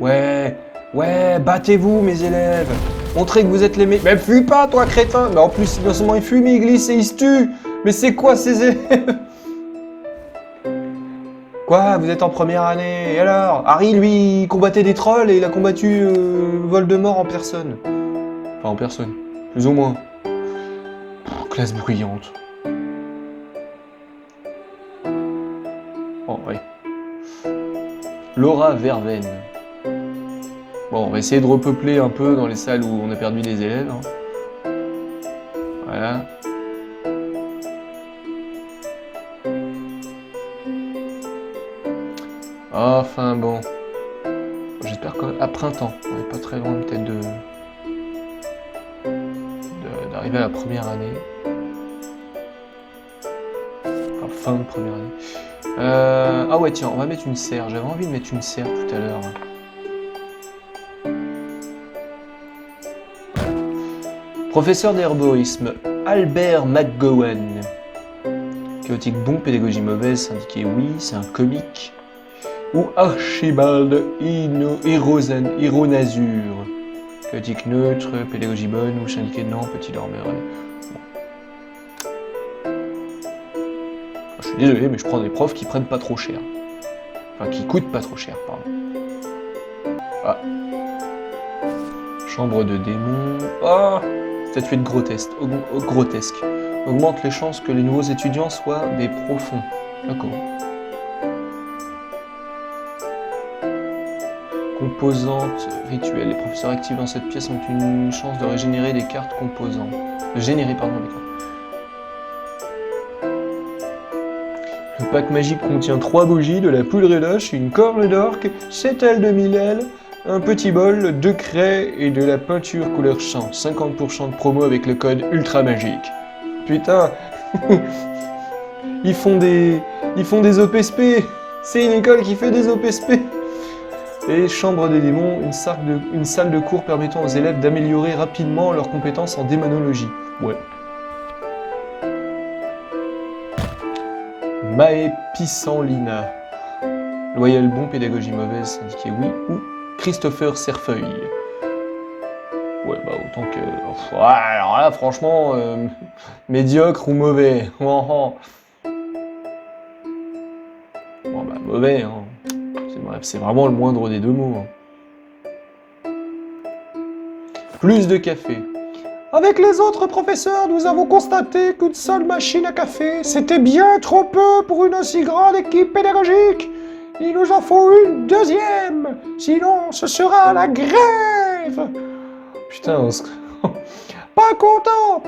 Ouais, battez-vous mes élèves. Montrez que vous êtes les meilleurs. Mais fuis pas, toi, crétin. Mais en plus, non seulement il fuit, mais il glisse et il se tue. Mais c'est quoi ces élèves? Quoi, vous êtes en première année? Et alors? Harry, lui, il combattait des trolls et il a combattu Voldemort en personne. Enfin, en personne. Plus ou moins. Classe bruyante. Oh, oui. Laura Verveine. Bon, on va essayer de repeupler un peu dans les salles où on a perdu des élèves. Hein. Voilà. Enfin bon. J'espère qu'à printemps, on n'est pas très loin peut-être d'arriver à la première année. Enfin, fin de première année. Ah ouais tiens, on va mettre une serre. J'avais envie de mettre une serre tout à l'heure. Professeur d'herborisme, Albert McGowan. Chaotique bon, pédagogie mauvaise, syndiqué oui, c'est un comique. Ou Archibald Hironazur. Chaotique neutre, pédagogie bonne, ou syndiqué non, petit dormeur. Bon. Je suis désolé, mais je prends des profs qui prennent pas trop cher. Enfin, qui coûtent pas trop cher, pardon. Ah. Chambre de démon. Ah. Statuette grotesque. Augmente les chances que les nouveaux étudiants soient des profonds. D'accord. Composantes rituelles. Les professeurs actifs dans cette pièce ont une chance de régénérer des cartes composantes. De générer, pardon, des cartes. Le pack magique contient 3 bougies, de la poudre d'oche, une corne d'orque, 7 ailes de Milel, un petit bol, 2 craies et de la peinture couleur champ. 50% de promo avec le code ultra magique. Putain. Ils font des OPSP. C'est une école qui fait des OPSP. Et chambre des démons, une salle de cours permettant aux élèves d'améliorer rapidement leurs compétences en démonologie. Ouais. Mae Pissanlina. Loyal bon, pédagogie mauvaise, syndiqué oui, ou Christopher Serfeuille. Ouais, bah autant que... Ouais, alors là, franchement, médiocre ou mauvais. Bon, bah mauvais, hein. C'est vraiment le moindre des deux mots. Hein. Plus de café. Avec les autres professeurs, nous avons constaté qu'une seule machine à café, c'était bien trop peu pour une aussi grande équipe pédagogique. Il nous en faut une deuxième, sinon ce sera la grève. Putain, on se... Pas content.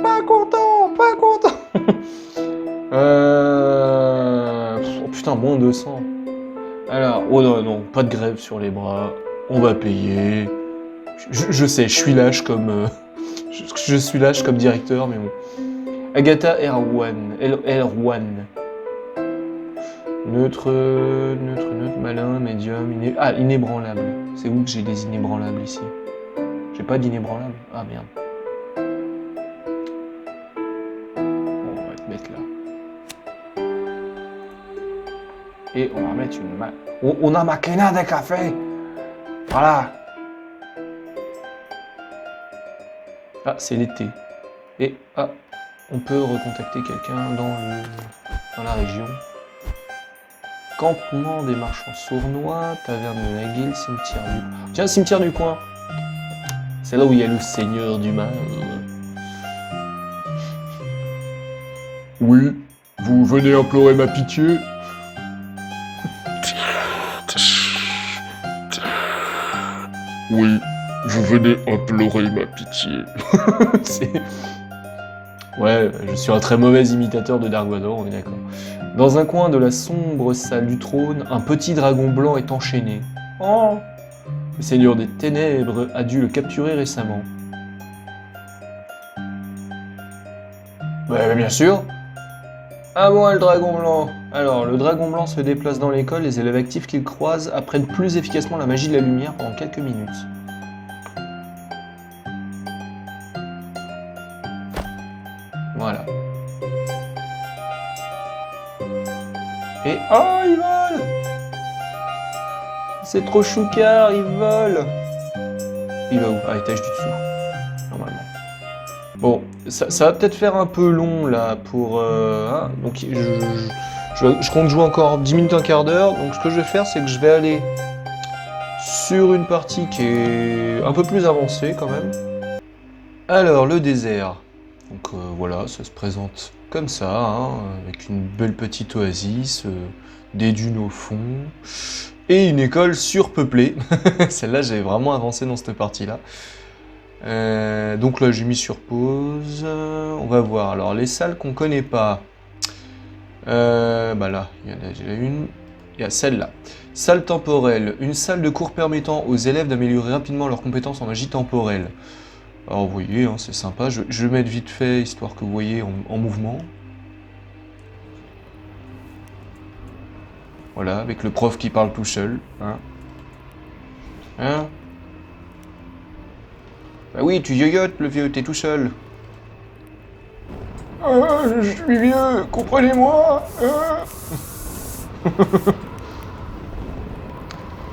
Oh putain, moins 200. Alors, oh non, pas de grève sur les bras, on va payer. Je sais, je suis lâche comme... je suis lâche comme directeur, mais bon. Agatha Erwan. Neutre, malin, médium, inébranlable. C'est où que j'ai des inébranlables ici? J'ai pas d'inébranlable? Ah merde. Bon, on va te mettre là. Et on va mettre une on a maquina de café. Voilà. Ah, c'est l'été. Et on peut recontacter quelqu'un dans la région. campement des marchands sournois, taverne de la guilde, cimetière du coin. Tiens, cimetière du coin. C'est là où il y a le seigneur du mal. Oui, vous venez implorer ma pitié? Oui, vous venez implorer ma pitié. C'est- Ouais, je suis un très mauvais imitateur de Dark Vador, on est d'accord. Dans un coin de la sombre salle du trône, un petit dragon blanc est enchaîné. Oh! Le seigneur des ténèbres a dû le capturer récemment. Ouais, bien sûr. Ah bon, le dragon blanc. Alors, le dragon blanc se déplace dans l'école, les élèves actifs qu'il croise apprennent plus efficacement la magie de la lumière pendant quelques minutes. Voilà. Et... Oh, il vole! C'est trop choucard, il vole! Il va où? À l'étage du dessous, normalement. Bon, ça va peut-être faire un peu long, là, pour... hein, donc, je compte jouer encore 10 minutes, un quart d'heure. Donc, ce que je vais faire, c'est que je vais aller sur une partie qui est un peu plus avancée, quand même. Alors, le désert. Donc voilà, ça se présente comme ça, hein, avec une belle petite oasis, des dunes au fond, et une école surpeuplée. Celle-là, j'ai vraiment avancé dans cette partie-là. Donc là, j'ai mis sur pause. On va voir. Alors, les salles qu'on connaît pas. Bah là, il y en a déjà une. Il y a celle-là. Salle temporelle. Une salle de cours permettant aux élèves d'améliorer rapidement leurs compétences en magie temporelle. Alors vous voyez, hein, c'est sympa, je vais mettre vite fait, histoire que vous voyez en mouvement. Voilà, avec le prof qui parle tout seul. Hein, hein? Bah oui, tu yoyotes, le vieux, t'es tout seul. Je suis vieux, comprenez-moi.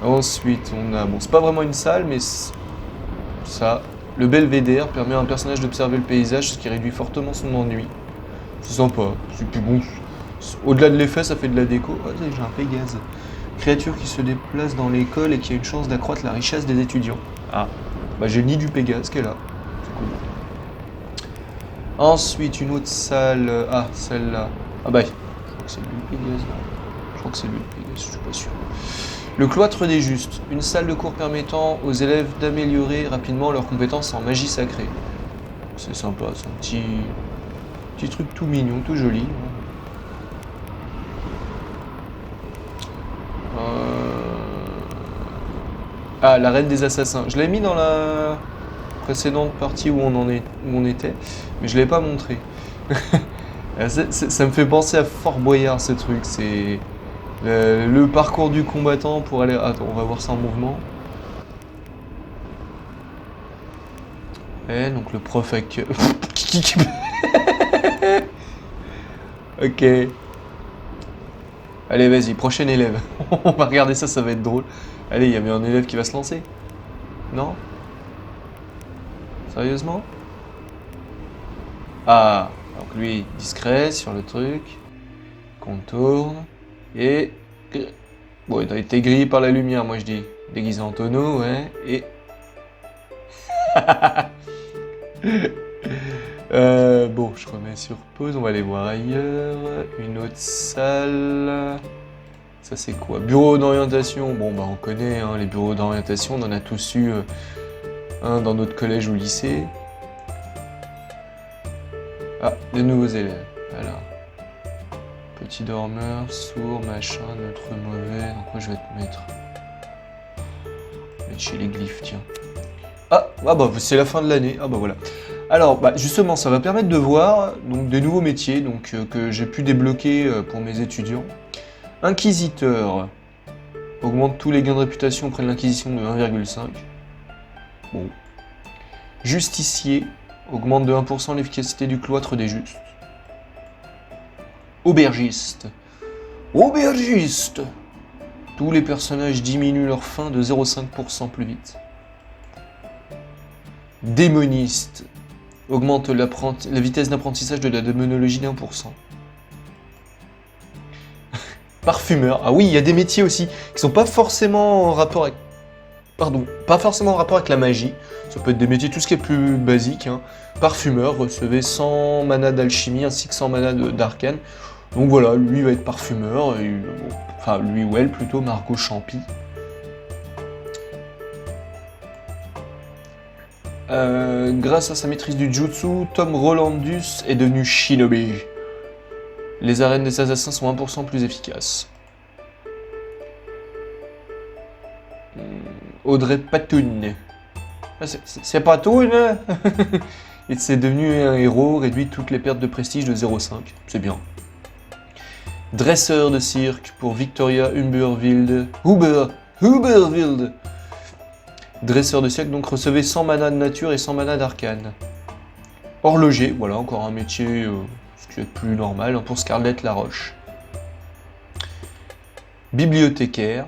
Ensuite, on a... Bon, c'est pas vraiment une salle, mais... Ça... Le belvédère permet à un personnage d'observer le paysage, ce qui réduit fortement son ennui. C'est sympa. C'est plus bon. Au-delà de l'effet, ça fait de la déco. Oh, j'ai un Pégase. Créature qui se déplace dans l'école et qui a une chance d'accroître la richesse des étudiants. Ah. Bah j'ai le nid du Pégase qui est là. C'est cool. Ensuite, une autre salle. Ah, celle-là. Ah bah, je crois que c'est lui le Pégase. Là. Je crois que c'est lui le Pégase, je suis pas sûr. Le cloître des justes, une salle de cours permettant aux élèves d'améliorer rapidement leurs compétences en magie sacrée. C'est sympa, c'est un petit truc tout mignon, tout joli. Ah, la reine des assassins. Je l'ai mis dans la précédente partie où on était, mais je l'ai pas montré. Ça me fait penser à Fort Boyard, ce truc. C'est... Le parcours du combattant pour aller... Attends, on va voir ça en mouvement. Et donc le prof avec... Ok. Allez, vas-y, prochain élève. On va regarder ça, ça va être drôle. Allez, il y a bien un élève qui va se lancer. Non? Sérieusement? Ah, donc lui, discret sur le truc. Contourne. Et... Bon, il a été grillé par la lumière, moi je dis. Déguisé en tonneau, ouais. Et... bon, je remets sur pause, on va aller voir ailleurs. Une autre salle... Ça c'est quoi? Bureau d'orientation. Bon, bah on connaît hein, les bureaux d'orientation, on en a tous eu un dans notre collège ou lycée. Ah, de nouveaux élèves, voilà. Petit dormeur, sourd, machin, neutre mauvais. Donc moi je vais te mettre chez les glyphes, tiens. Ah bah c'est la fin de l'année. Ah bah voilà. Alors bah justement ça va permettre de voir donc des nouveaux métiers donc que j'ai pu débloquer pour mes étudiants. Inquisiteur augmente tous les gains de réputation auprès de l'inquisition de 1,5. Bon. Justicier augmente de 1% l'efficacité du cloître des justes. Aubergiste. Aubergiste! Tous les personnages diminuent leur faim de 0,5% plus vite. Démoniste. Augmente la vitesse d'apprentissage de la démonologie d'1%. Parfumeur. Ah oui, il y a des métiers aussi qui sont pas forcément en rapport avec... Pardon, pas forcément en rapport avec la magie. Ça peut être des métiers tout ce qui est plus basique. Hein. Parfumeur, recevez 100 mana d'alchimie ainsi que 100 mana d'arcane. Donc voilà, lui va être parfumeur. Et, bon, enfin, lui ou elle plutôt, Margot Champy. Grâce à sa maîtrise du jutsu, Tom Rolandus est devenu shinobi. Les arènes des assassins sont 1% plus efficaces. Audrey Patoun. Ah, c'est Patoun. Et c'est devenu un héros, réduit toutes les pertes de prestige de 0,5. C'est bien. Dresseur de cirque pour Victoria Huberwild. Dresseur de cirque, donc recevez 100 mana de nature et 100 mana d'arcane. Horloger, voilà, encore un métier ce qui est plus normal, hein, pour Scarlett Laroche. Bibliothécaire,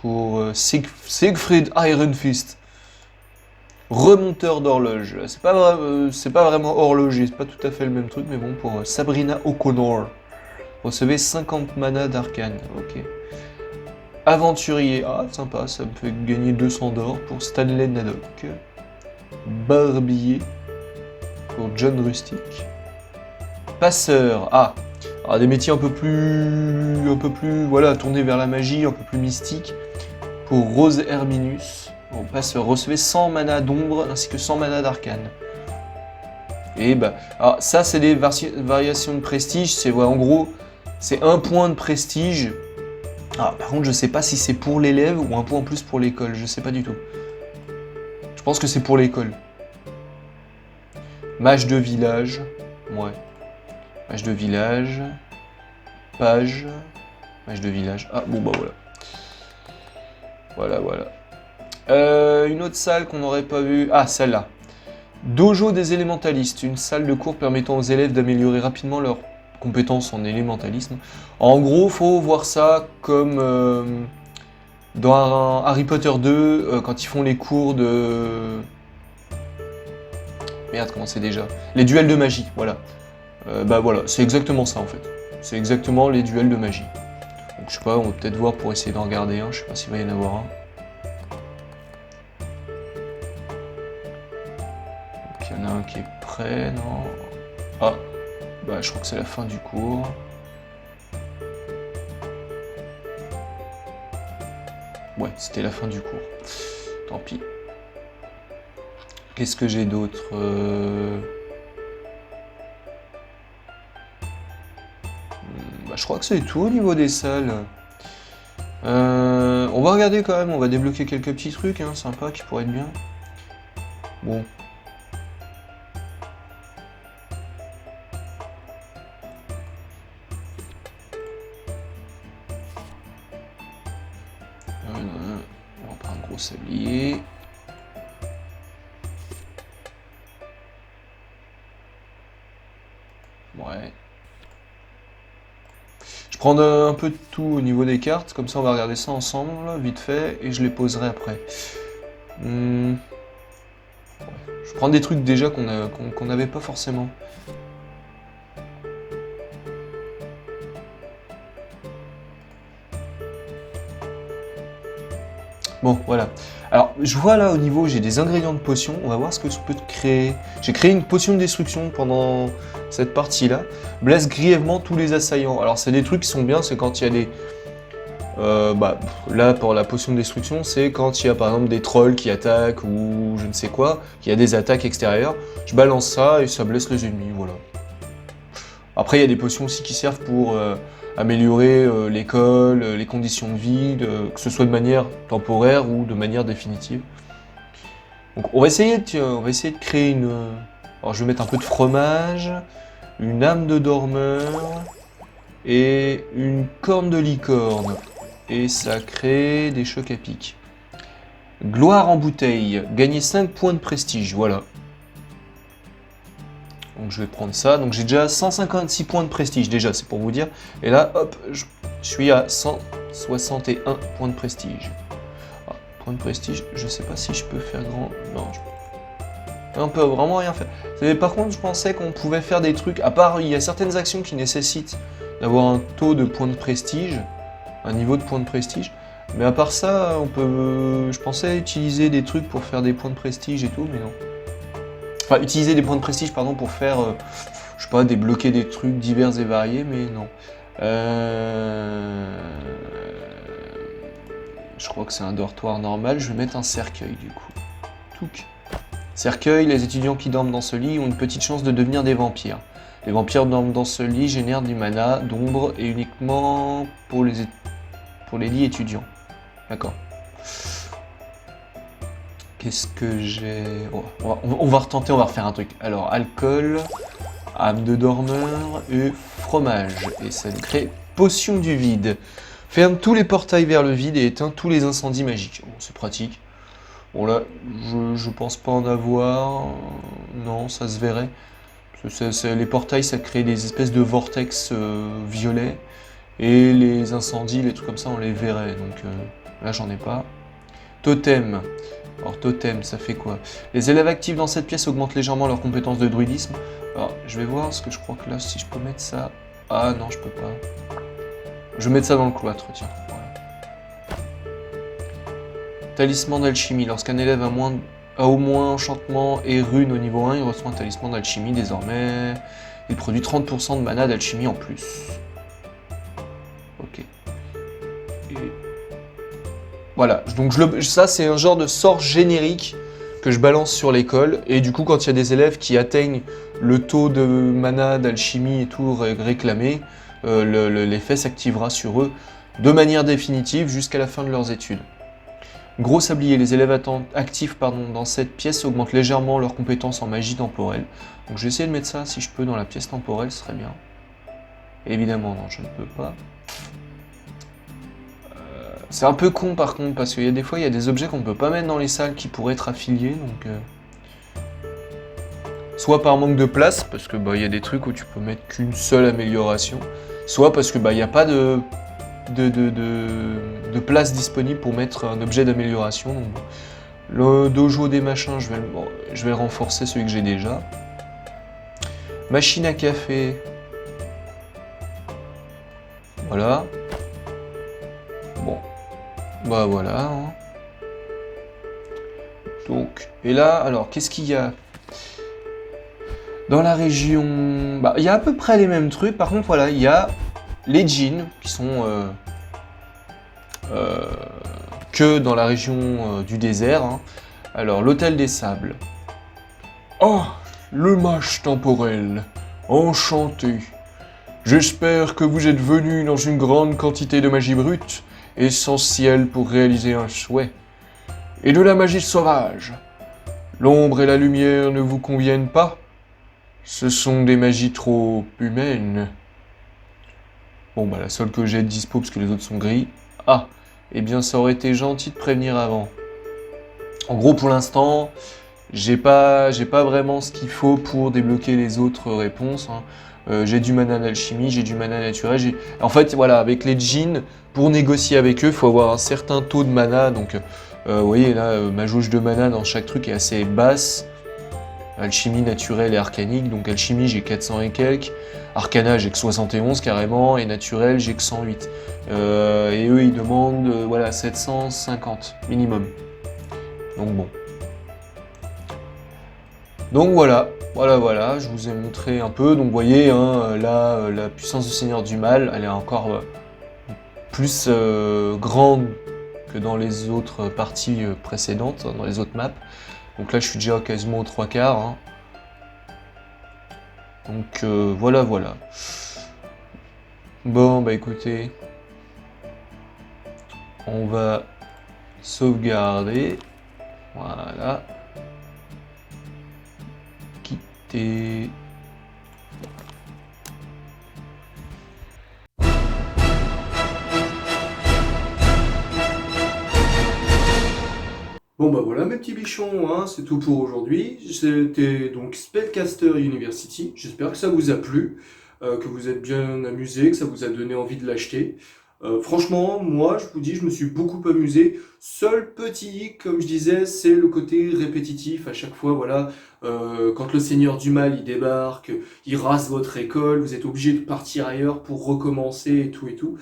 pour Siegfried Ironfist. Remonteur d'horloge, c'est pas vraiment horloger, c'est pas tout à fait le même truc, mais bon, pour Sabrina O'Connor. Recevez 50 mana d'arcane, ok. Aventurier, ah sympa, ça me fait gagner 200 d'or pour Stanley Nadok. Barbier pour John Rustic. Passeur, ah, alors des métiers un peu plus, voilà, tournés vers la magie, un peu plus mystiques. Pour Rose Herminus, bon, passeur, recevez 100 mana d'ombre ainsi que 100 mana d'arcane. Et bah, alors ça c'est des variations de prestige, c'est voilà, en gros, c'est un point de prestige. Ah, par contre, je sais pas si c'est pour l'élève ou un point en plus pour l'école, je sais pas du tout. Je pense que c'est pour l'école. Mage de village, ouais. Mage de village, page, mage de village. Ah, bon bah voilà. Voilà. Une autre salle qu'on n'aurait pas vue. Ah, celle-là. Dojo des élémentalistes, une salle de cours permettant aux élèves d'améliorer rapidement leurs compétences en élémentalisme. En gros, faut voir ça comme dans Harry Potter 2, quand ils font les cours de... Merde, comment c'est déjà? Les duels de magie, voilà. Bah voilà, c'est exactement ça en fait. C'est exactement les duels de magie. Donc je sais pas, on va peut-être voir pour essayer d'en regarder un, je sais pas s'il va y en avoir un. Donc il y en a un qui est prêt, non? Ah, bah je crois que c'est la fin du cours. Ouais, c'était la fin du cours. Tant pis. Qu'est-ce que j'ai d'autre? Bah, je crois que c'est tout au niveau des salles. On va regarder quand même, on va débloquer quelques petits trucs hein, sympas qui pourraient être bien. Bon. On va prendre un gros sablier. Ouais. Je prends un peu de tout au niveau des cartes, comme ça on va regarder ça ensemble, vite fait, et je les poserai après. Ouais. Je prends des trucs déjà qu'on n'avait pas forcément. Bon, voilà. Alors, je vois là au niveau, j'ai des ingrédients de potion. On va voir ce que je peux créer. J'ai créé une potion de destruction pendant cette partie-là. Blesse grièvement tous les assaillants. Alors, c'est des trucs qui sont bien, c'est quand il y a des... là, pour la potion de destruction, c'est quand il y a par exemple des trolls qui attaquent ou je ne sais quoi, qu'il y a des attaques extérieures. Je balance ça et ça blesse les ennemis, voilà. Après, il y a des potions aussi qui servent pour... améliorer l'école, les conditions de vie, que ce soit de manière temporaire ou de manière définitive. Donc on va essayer de créer une... Alors je vais mettre un peu de fromage, une âme de dormeur et une corne de licorne. Et ça crée des chocs à pic. Gloire en bouteille, gagner 5 points de prestige, voilà. Donc je vais prendre ça, donc j'ai déjà 156 points de prestige déjà, c'est pour vous dire. Et là, hop, je suis à 161 points de prestige. Ah, points de prestige, je sais pas si je peux faire grand... Non, on peut vraiment rien faire. Par contre, je pensais qu'on pouvait faire des trucs, à part, il y a certaines actions qui nécessitent d'avoir un taux de points de prestige, un niveau de points de prestige. Mais à part ça, je pensais utiliser des trucs pour faire des points de prestige et tout, mais non. Enfin, utiliser des points de prestige, pardon, pour faire, je sais pas, débloquer des trucs divers et variés, mais non. Je crois que c'est un dortoir normal, je vais mettre un cercueil du coup. Touc. Cercueil, les étudiants qui dorment dans ce lit ont une petite chance de devenir des vampires. Les vampires dorment dans ce lit génèrent du mana, d'ombre, et uniquement pour les lits étudiants. D'accord. Qu'est-ce que j'ai... on va retenter, on va refaire un truc. Alors, alcool, âme de dormeur et fromage. Et ça nous crée potion du vide. Ferme tous les portails vers le vide et éteint tous les incendies magiques. Bon, c'est pratique. Bon là, je pense pas en avoir. Non, ça se verrait. Les portails, ça crée des espèces de vortex violets. Et les incendies, les trucs comme ça, on les verrait. Donc là, j'en ai pas. Totem. Alors totem, ça fait quoi? Les élèves actifs dans cette pièce augmentent légèrement leurs compétences de druidisme. Alors, je vais voir, parce que je crois que là, si je peux mettre ça... Ah non, je peux pas. Je vais mettre ça dans le cloître, tiens. Voilà. Talisman d'alchimie. Lorsqu'un élève a au moins enchantement et rune au niveau 1, il reçoit un talisman d'alchimie. Désormais, il produit 30% de mana d'alchimie en plus. Ok. Et... Voilà, donc ça c'est un genre de sort générique que je balance sur l'école. Et du coup, quand il y a des élèves qui atteignent le taux de mana d'alchimie et tout réclamé, l'effet s'activera sur eux de manière définitive jusqu'à la fin de leurs études. Gros sablier, les élèves actifs dans cette pièce augmentent légèrement leurs compétences en magie temporelle. Donc je vais essayer de mettre ça si je peux dans la pièce temporelle, ce serait bien. Évidemment non, je ne peux pas. C'est un peu con par contre, parce qu'il y a des fois il y a des objets qu'on ne peut pas mettre dans les salles qui pourraient être affiliés, donc... Soit par manque de place, parce que il y a des trucs où tu peux mettre qu'une seule amélioration, soit parce que il n'y a pas de place disponible pour mettre un objet d'amélioration. Donc, le dojo des machins, je vais le renforcer, celui que j'ai déjà. Machine à café. Voilà. Bon. Bah voilà. Hein. Donc, et là, alors, qu'est-ce qu'il y a ? Dans la région, il y a à peu près les mêmes trucs. Par contre, voilà, il y a les djinns qui sont que dans la région du désert. Hein. Alors, l'hôtel des sables. Oh, le mage temporel. Enchanté. J'espère que vous êtes venu dans une grande quantité de magie brute, essentielle pour réaliser un souhait. Et de la magie sauvage. L'ombre et la lumière ne vous conviennent pas? Ce sont des magies trop humaines. Bon, la seule que j'ai de dispo, parce que les autres sont gris. Ah, eh bien, ça aurait été gentil de prévenir avant. En gros, pour l'instant, j'ai pas vraiment ce qu'il faut pour débloquer les autres réponses. Hein. J'ai du mana d'alchimie, j'ai du mana naturel. En fait, voilà, avec les djinns, pour négocier avec eux, il faut avoir un certain taux de mana. Donc, vous voyez, là, ma jauge de mana dans chaque truc est assez basse. Alchimie naturelle et arcanique, donc alchimie j'ai 400 et quelques, arcana j'ai que 71 carrément, et naturel j'ai que 108. Et eux ils demandent 750 minimum. Donc bon. Donc voilà, je vous ai montré un peu, donc vous voyez, hein, là, la puissance du Seigneur du Mal, elle est encore plus grande que dans les autres parties précédentes, dans les autres maps. Donc là, je suis déjà quasiment aux 3/4. Hein. Donc voilà. Bon, écoutez. On va sauvegarder. Voilà. Quitter. Bon voilà mes petits bichons, hein, c'est tout pour aujourd'hui. C'était donc Spellcaster University. J'espère que ça vous a plu, que vous êtes bien amusés, que ça vous a donné envie de l'acheter. Franchement, moi, je vous dis, je me suis beaucoup amusé. Seul petit hic, comme je disais, c'est le côté répétitif. À chaque fois, voilà, quand le Seigneur du Mal, il débarque, il rase votre école, vous êtes obligé de partir ailleurs pour recommencer et tout et tout.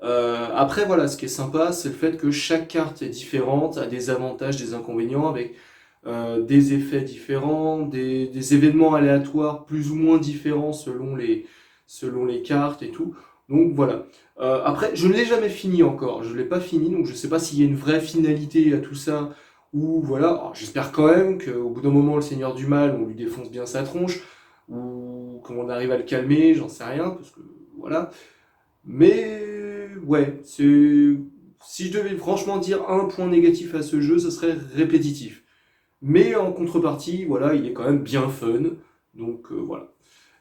Après, voilà, ce qui est sympa, c'est le fait que chaque carte est différente, a des avantages, des inconvénients, avec des effets différents, des événements aléatoires plus ou moins différents selon les cartes et tout. Donc voilà. Après, je ne l'ai jamais fini encore, je ne l'ai pas fini, donc je ne sais pas s'il y a une vraie finalité à tout ça, ou voilà. Alors, j'espère quand même qu'au bout d'un moment, le Seigneur du Mal, on lui défonce bien sa tronche, ou qu'on arrive à le calmer, j'en sais rien, parce que voilà. Mais ouais, si je devais franchement dire un point négatif à ce jeu, ce serait répétitif. Mais en contrepartie, voilà, il est quand même bien fun. Donc voilà.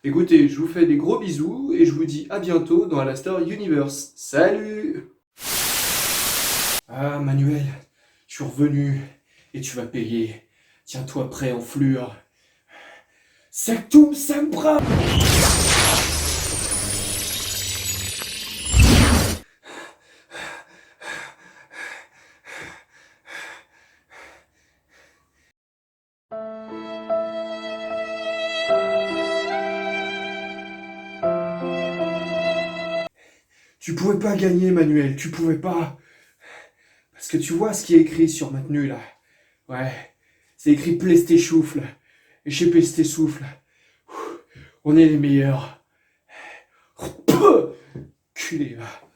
Écoutez, je vous fais des gros bisous et je vous dis à bientôt dans Alastor Universe. Salut! Ah Manuel, je suis revenu et tu vas payer. Tiens-toi prêt en flure. Sanctum Sempra. Tu pouvais pas gagner, Manuel, tu pouvais pas. Parce que tu vois ce qui est écrit sur ma tenue, là. Ouais, c'est écrit Plestéchoufle. Et chez Plestéchoufle, on est les meilleurs. Culé, va.